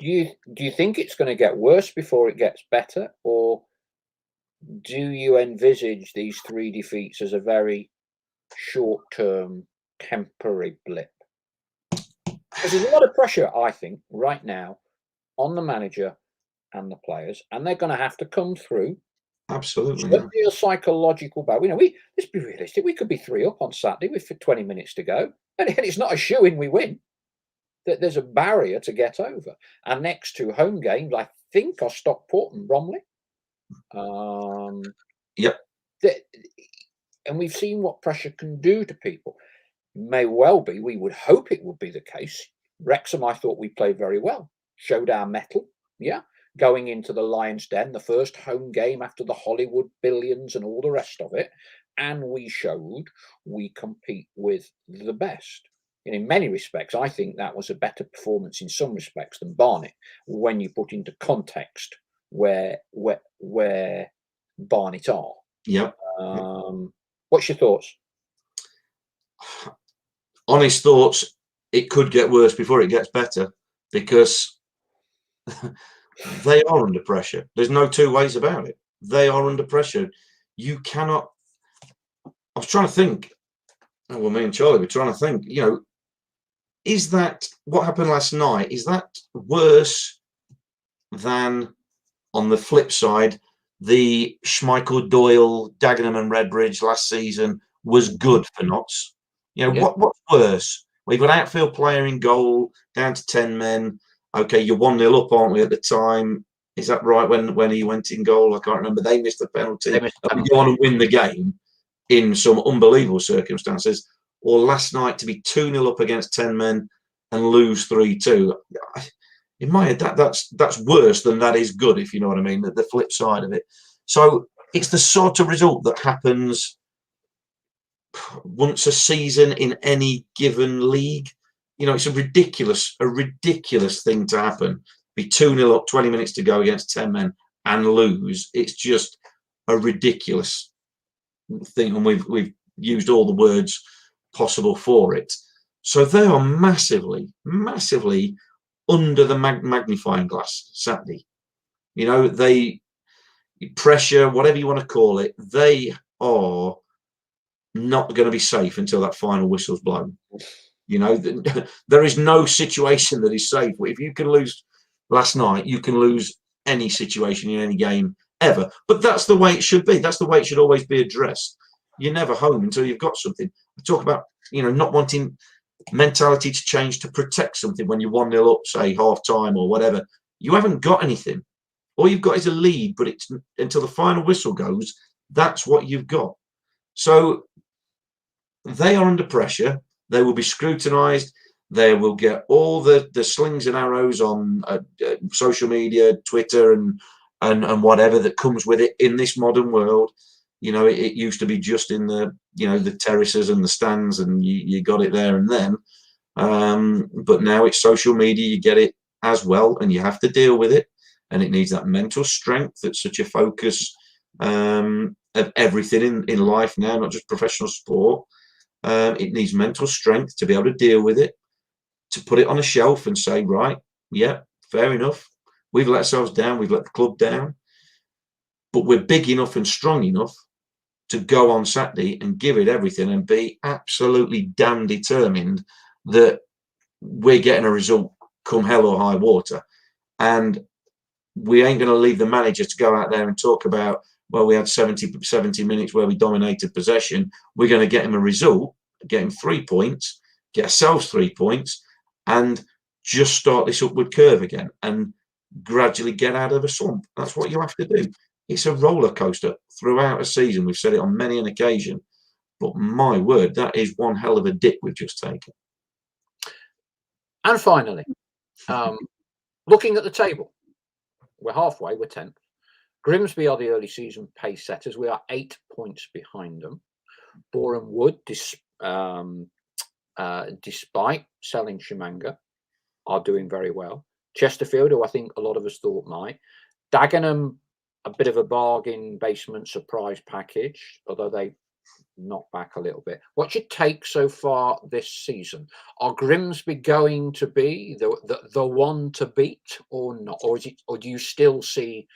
do you think it's going to get worse before it gets better, or do you envisage these 3 defeats as a very short-term, temporary blip? Because there's a lot of pressure, I think, right now on the manager and the players, and they're going to have to come through. Absolutely. There'll be a psychological battle. Let's be realistic. We could be 3 up on Saturday with 20 minutes to go, and it's not a shoo-in we win. That there's a barrier to get over. Our next 2 home games, I think, are Stockport and Bromley. Yep. And we've seen what pressure can do to people. May well be, we would hope it would be the case. Wrexham, I thought we played very well, showed our mettle. Yeah. Going into the Lions' Den, the first home game after the Hollywood billions and all the rest of it. And we showed we compete with the best. And in many respects, I think that was a better performance in some respects than Barnet, when you put into context where Barnet are. Yep. What's your thoughts? Honest thoughts, it could get worse before it gets better, because they are under pressure. There's no 2 ways about it. They are under pressure. You cannot. I was trying to think. Well, me and Charlie were trying to think. Is that what happened last night? Is that worse than, on the flip side, the Schmeichel, Doyle, Dagenham and Redbridge last season was good for Notts? What's worse? We've got outfield player in goal, down to 10 men. Okay, you're 1-0 up, aren't we, at the time? Is that right? When he went in goal, I can't remember. They missed the penalty. And we go on and win the game in some unbelievable circumstances. Or last night to be 2-0 up against 10 men and lose 3-2. In my head, that's worse than that is good, if you know what I mean, the flip side of it. So it's the sort of result that happens once a season in any given league. It's a ridiculous thing to happen. Be 2-0 up, 20 minutes to go against 10 men and lose. It's just a ridiculous thing, and we've used all the words possible for it. So they are massively under the magnifying glass Saturday. They pressure, whatever you want to call it, they are not going to be safe until that final whistle's blown. There is no situation that is safe. If you can lose last night, you can lose any situation in any game ever. But that's the way it should be. That's the way it should always be addressed. You're never home until you've got something. I talk about, not wanting mentality to change to protect something when you're 1-0 up, say half time or whatever. You haven't got anything. All you've got is a lead, but it's until the final whistle goes, that's what you've got. So they are under pressure. They will be scrutinised. They will get all the slings and arrows on social media, Twitter, and whatever that comes with it in this modern world. You know, it used to be just in the, you know, the terraces and the stands, and you got it there and then. But now it's social media. You get it as well, and you have to deal with it. And it needs that mental strength. That's such a focus of everything in life now, not just professional sport. It needs mental strength to be able to deal with it, to put it on a shelf and say, right, yeah, fair enough. We've let ourselves down. We've let the club down. But we're big enough and strong enough to go on Saturday and give it everything and be absolutely damn determined that we're getting a result come hell or high water. And we ain't going to leave the manager to go out there and talk about, well, we had 70 minutes where we dominated possession. We're going to get him a result, get him 3 points, get ourselves 3 points, and just start this upward curve again and gradually get out of a slump. That's what you have to do. It's a roller coaster throughout a season. We've said it on many an occasion, but my word, that is one hell of a dip we've just taken. And finally, looking at the table, we're halfway, we're 10th. Grimsby are the early season pace setters. We are 8 points behind them. Boreham Wood, despite selling Shimanga, are doing very well. Chesterfield, who I think a lot of us thought might. Dagenham, a bit of a bargain basement surprise package, although they knocked back a little bit. What's your take so far this season? Are Grimsby going to be the one to beat or not? Or do you still see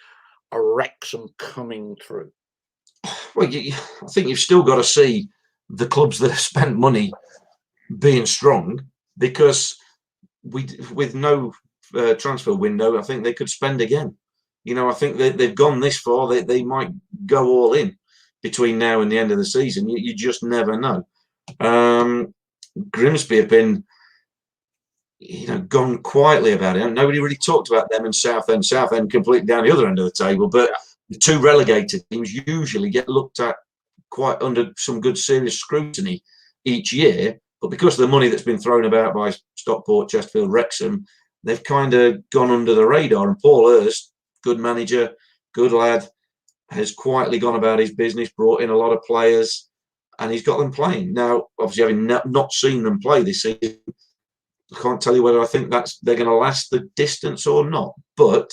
a Wrexham coming through? Well, I think you've still got to see the clubs that have spent money being strong, because with no transfer window, I think they could spend again. You know, I think they've gone this far. They might go all in between now and the end of the season. You just never know. Grimsby have been, you know, gone quietly about it. Nobody really talked about them in Southend. Southend completely down the other end of the table. But the two relegated teams usually get looked at quite under some good serious scrutiny each year. But because of the money that's been thrown about by Stockport, Chesterfield, Wrexham, they've kind of gone under the radar. And Paul Hurst, good manager, good lad, has quietly gone about his business, brought in a lot of players, and he's got them playing. Now, obviously, having not seen them play this season, I can't tell you whether I think they're going to last the distance or not. But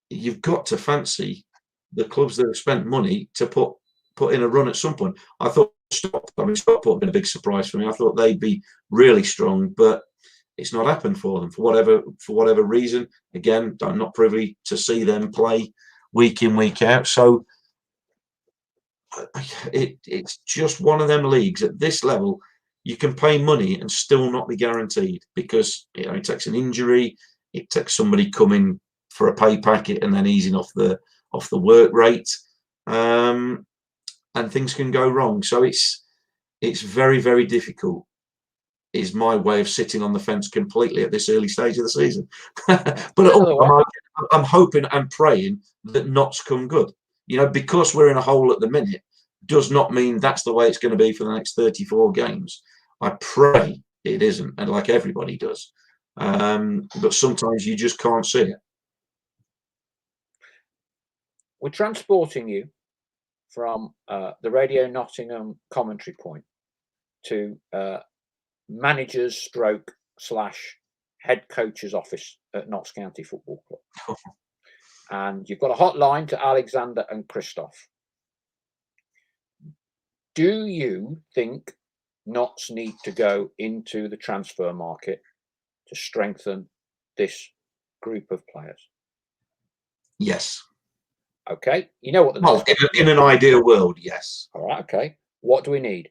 you've got to fancy the clubs that have spent money to put in a run at some point. I thought Stockport have been a big surprise for me. I thought they'd be really strong, but it's not happened for them for whatever reason. Again, I'm not privy to see them play week in, week out. So it's just one of them leagues at this level. You can pay money and still not be guaranteed, because it takes an injury, it takes somebody coming for a pay packet and then easing off the work rate, and things can go wrong. So it's very, very difficult, is my way of sitting on the fence completely at this early stage of the season. But I'm hoping and praying that knots come good. You know, because we're in a hole at the minute does not mean that's the way it's going to be for the next 34 games. I pray it isn't, and like everybody does. But sometimes you just can't see it. We're transporting you from the Radio Nottingham commentary point to manager's stroke / head coach's office at Notts County Football Club. And you've got a hotline to Alexander and Christoph. Do you think Notts need to go into the transfer market to strengthen this group of players? Yes. Okay. You know what in an ideal world, yes. All right. Okay. What do we need?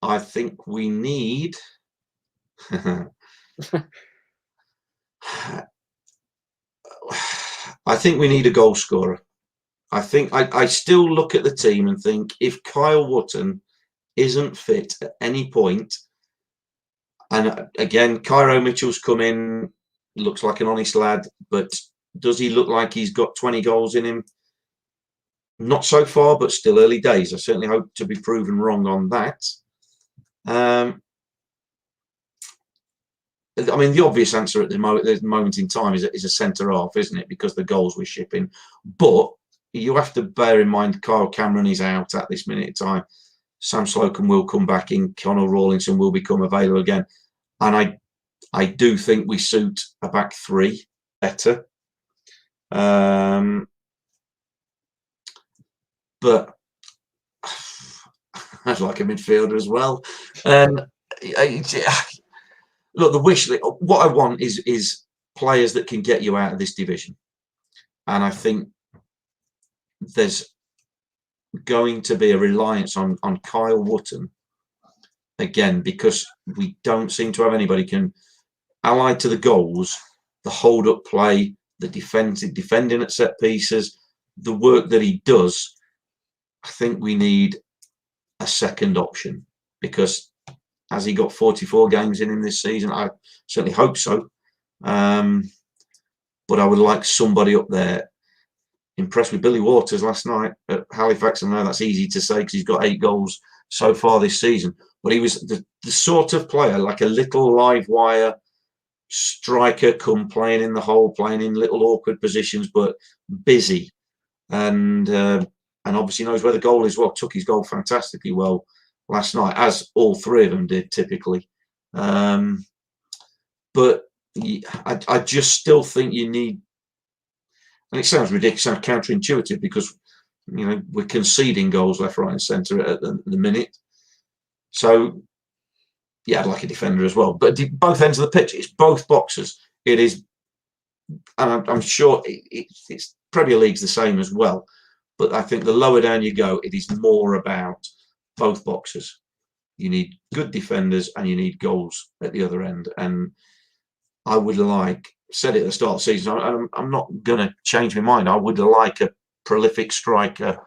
I think we need I think we need a goal scorer. I think I still look at the team and think, if Kyle Wootton isn't fit at any point, and again, Cairo Mitchell's come in, looks like an honest lad, but does he look like he's got 20 goals in him? Not so far, but still early days. I certainly hope to be proven wrong on that. I mean, the obvious answer at the moment in time is a centre half, isn't it? Because the goals we're shipping. But you have to bear in mind Kyle Cameron is out at this minute in time. Sam Slocum will come back in. Conor Rawlinson will become available again. And I do think we suit a back three better. But I'd like a midfielder as well. Look, the wish list, what I want is players that can get you out of this division. And I think there's going to be a reliance on Kyle Wootton again, because we don't seem to have anybody can, allied to the goals, the hold-up play, the defending at set pieces, the work that he does. I think we need a second option, because has he got 44 games in this season? I certainly hope so. But I would like somebody up there. Impressed with Billy Waters last night at Halifax. I know that's easy to say because he's got 8 goals so far this season. But he was the sort of player, like a little live wire striker, come playing in the hole, playing in little awkward positions, but busy. And obviously knows where the goal is well. Took his goal fantastically well last night, as all 3 of them did typically. But I just still think you need, and it sounds ridiculous, sounds counterintuitive, because we're conceding goals left, right, and centre at the minute. So yeah, I'd like a defender as well. But both ends of the pitch, it's both boxes. It is, and I'm sure it's Premier League's the same as well. But I think the lower down you go, it is more about both boxes. You need good defenders and you need goals at the other end. And I would like, said it at the start of the season, I'm not going to change my mind. I would like a prolific striker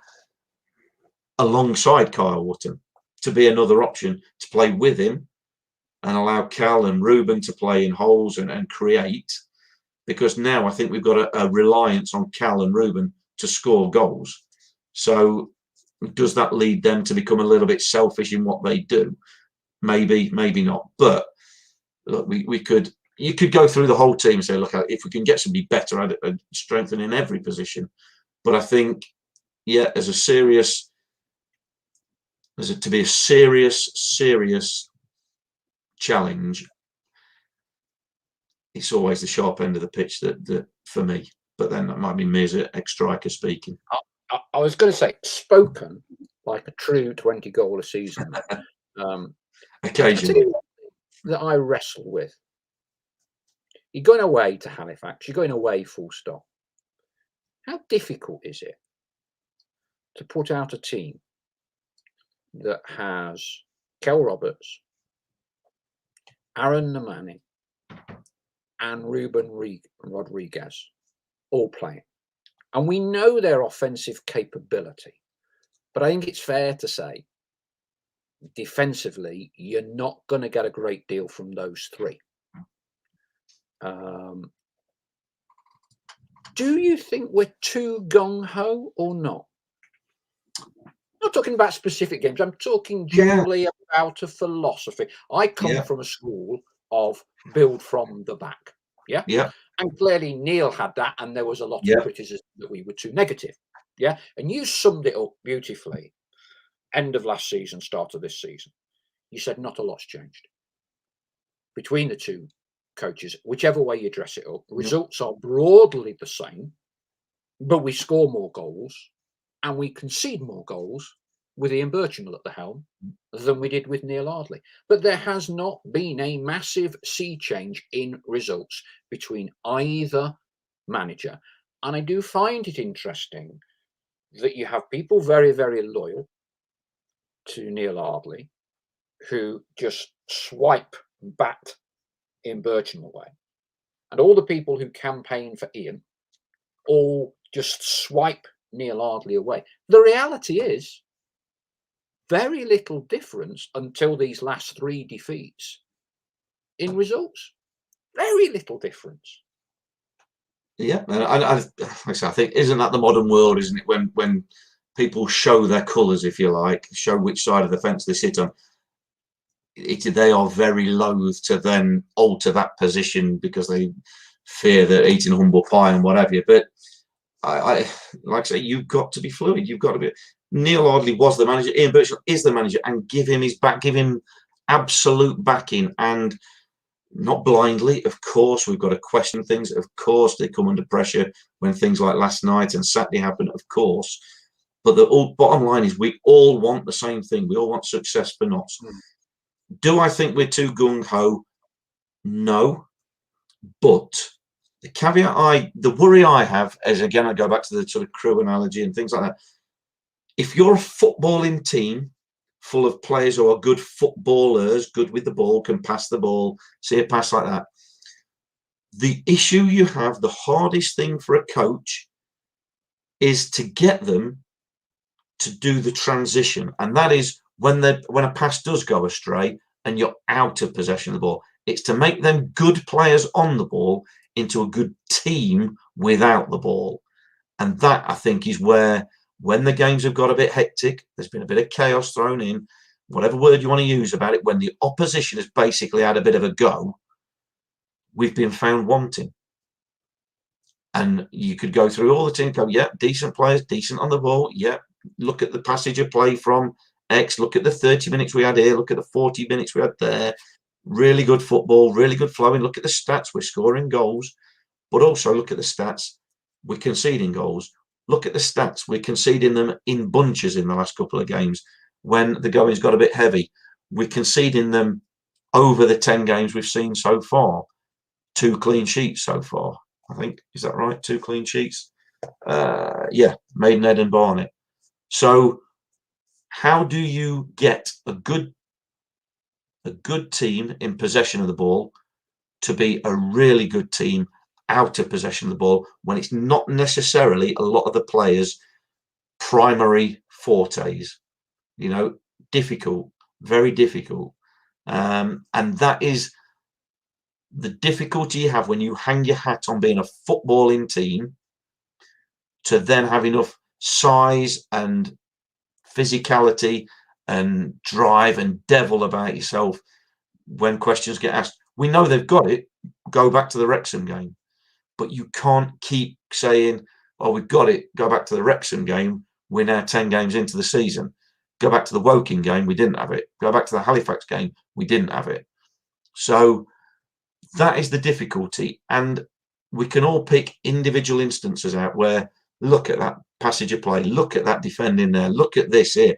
alongside Kyle Wootton to be another option to play with him and allow Cal and Ruben to play in holes and create. Because now I think we've got a reliance on Cal and Ruben to score goals. So does that lead them to become a little bit selfish in what they do? Maybe, maybe not. But look, you could go through the whole team and say, look, if we can get somebody better, I'd strengthen in every position. But I think, yeah, to be a serious challenge, it's always the sharp end of the pitch that for me. But then that might be me as an ex-striker speaking. I was going to say, spoken like a true 20-goal a season. Occasionally. That I wrestle with. You're going away to Halifax. You're going away full stop. How difficult is it to put out a team that has Kel Roberts, Aaron Nemani, and Ruben Rodriguez all playing? And we know their offensive capability, but I think it's fair to say defensively, you're not going to get a great deal from those 3. Do you think we're too gung-ho or not? I'm not talking about specific games. I'm talking generally about a philosophy. I come from a school of build from the back. Yeah. Yeah. And clearly Neil had that, and there was a lot of criticism that we were too negative. Yeah. And you summed it up beautifully. End of last season, start of this season. You said not a lot's changed between the 2 coaches, whichever way you dress it up. Results are broadly the same, but we score more goals and we concede more goals with Ian Burchnall at the helm than we did with Neil Ardley. But there has not been a massive sea change in results between either manager. And I do find it interesting that you have people very, very loyal to Neil Ardley who just swipe bat in Burchnall away, and all the people who campaign for Ian all just swipe Neil Ardley away. The reality is very little difference until these last 3 defeats in results. Very little difference. Yeah, and I think, isn't that the modern world, isn't it? When people show their colours, if you like, show which side of the fence they sit on. They are very loath to then alter that position because they fear that eating humble pie and what have you. But I like I say, you've got to be fluid. You've got to be. Neil Ardley was the manager. Ian Burchnall is the manager, and give him his back, give him absolute backing, and not blindly. Of course, we've got to question things. Of course, they come under pressure when things like last night and Saturday happen. Of course, but the bottom line is we all want the same thing. We all want success for Notts. Do I think we're too gung-ho? No. But the caveat the worry I have is, again, I go back to the sort of crew analogy and things like that. If you're a footballing team full of players who are good footballers, good with the ball, can pass the ball, see a pass like that, the issue you have, the hardest thing for a coach is to get them to do the transition. And that is when a pass does go astray and you're out of possession of the ball. It's to make them good players on the ball into a good team without the ball. And that, I think, is where, when the games have got a bit hectic, there's been a bit of chaos thrown in, whatever word you want to use about it, when the opposition has basically had a bit of a go, we've been found wanting. And you could go through all the teams, go, yeah, decent players, decent on the ball, yeah, look at the passage of play from X, look at the 30 minutes we had here, look at the 40 minutes we had there. Really good football, really good flowing. Look at the stats, we're scoring goals, but also look at the stats, we're conceding goals. Look at the stats, we're conceding them in bunches in the last couple of games. When the going's got a bit heavy, we're conceding them over the 10 games we've seen so far. 2 clean sheets so far, I think. Is that right? 2 clean sheets? Yeah, Maidenhead and Barnet. So how do you get a good team in possession of the ball to be a really good team out of possession of the ball when it's not necessarily a lot of the players' primary fortes? You know, difficult, very difficult. And that is the difficulty you have when you hang your hat on being a footballing team, to then have enough size and physicality and drive and devil about yourself when questions get asked. We know they've got it. Go back to the Wrexham game. But you can't keep saying, oh, we've got it. Go back to the Wrexham game. We're now 10 games into the season. Go back to the Woking game. We didn't have it. Go back to the Halifax game. We didn't have it. So that is the difficulty. And we can all pick individual instances out where, look at that passage of play. Look at that defending there. Look at this here.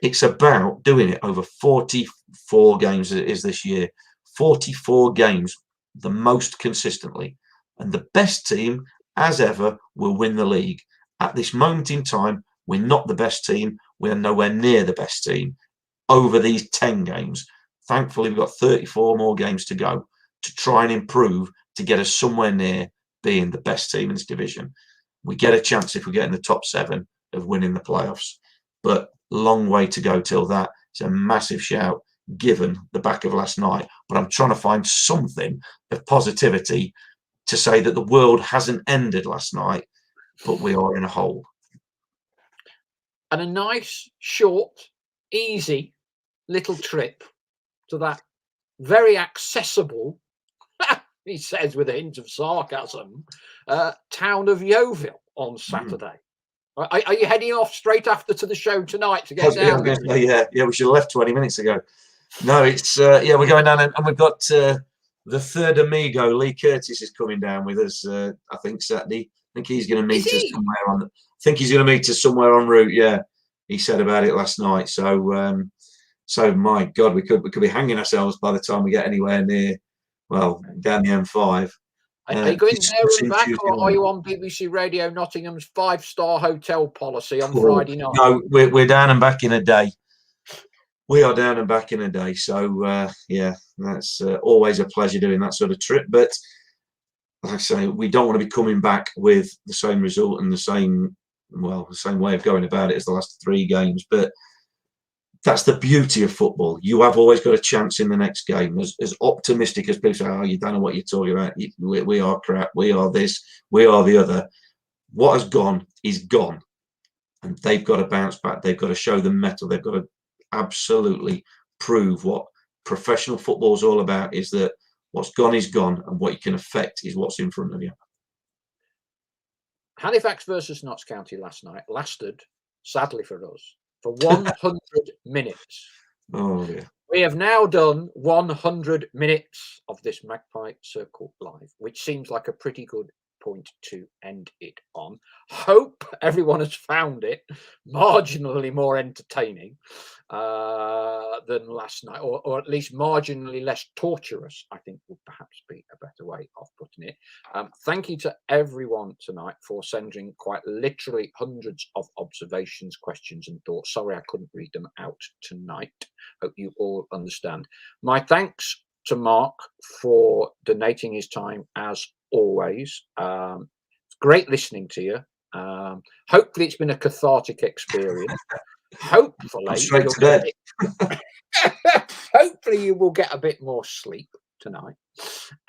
It's about doing it over 44 games as it is this year. 44 games, the most consistently. And the best team, as ever, will win the league. At this moment in time, we're not the best team. We're nowhere near the best team over these 10 games. Thankfully, we've got 34 more games to go to try and improve to get us somewhere near being the best team in this division. We get a chance if we get in the top 7 of winning the playoffs. But long way to go till that. It's a massive shout given the back of last night. But I'm trying to find something of positivity to say that the world hasn't ended last night, but we are in a hole. And a nice, short, easy little trip to that very accessible, he says with a hint of sarcasm, town of Yeovil on Saturday. Are you heading off straight after to the show tonight to get down there? Yeah, we should have left 20 minutes ago. No, it's yeah, we're going down and we've got the third amigo, Lee Curtis, is coming down with us. I think Saturday. I think he's going to meet us somewhere on. I think he's going to meet us somewhere en route. Yeah, he said about it last night. So, so my God, we could be hanging ourselves by the time we get anywhere near, well, down the M5. Are you going there and back, or are you on BBC Radio Nottingham's 5-star hotel policy on Friday night? No, we're down and back in a day. We are down and back in a day. So, yeah, that's always a pleasure doing that sort of trip. But like I say, we don't want to be coming back with the same result and the same way of going about it as the last 3 games. But that's the beauty of football. You have always got a chance in the next game. As optimistic as people say, oh, you don't know what you're talking about. We are crap. We are this. We are the other. What has gone is gone. and they've got to bounce back. They've got to show the mettle. They've got to absolutely prove what professional football is all about, is that what's gone is gone, and what you can affect is what's in front of you. Halifax versus Notts County last night lasted, sadly for us, for 100 minutes. Oh, yeah. We have now done 100 minutes of this Magpie Circle Live, which seems like a pretty good point to end it on. Hope everyone has found it marginally more entertaining than last night, or at least marginally less torturous, I think would perhaps be a better way of putting it. Thank you to everyone tonight for sending quite literally hundreds of observations, questions and thoughts. Sorry I couldn't read them out tonight. Hope you all understand. My thanks to Mark for donating his time as always. It's great listening to you. Hopefully it's been a cathartic experience. Hopefully straight to bed. Hopefully you will get a bit more sleep tonight.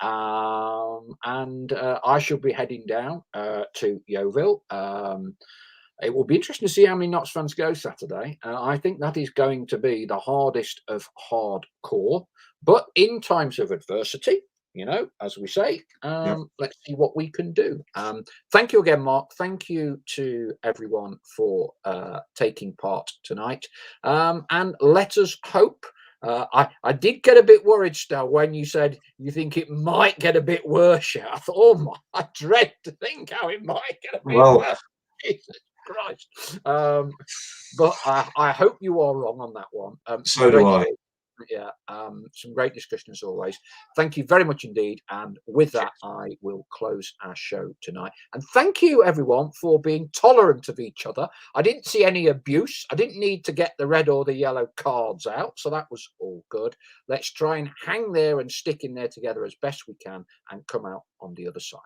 And I shall be heading down to Yeovil. It will be interesting to see how many Notts fans go Saturday. I think that is going to be the hardest of hardcore. But in times of adversity, you know, as we say, let's see what we can do. Thank you again, Mark. Thank you to everyone for taking part tonight. And let us hope. I did get a bit worried, Stal, when you said you think it might get a bit worse. I thought, oh my, I dread to think how it might get a bit worse. Jesus Christ. But I hope you are wrong on that one. So do I. Yeah, some great discussion as always. Thank you very much indeed. And with that, I will close our show tonight. And thank you, everyone, for being tolerant of each other. I didn't see any abuse. I didn't need to get the red or the yellow cards out. So that was all good. Let's try and hang there and stick in there together as best we can and come out on the other side.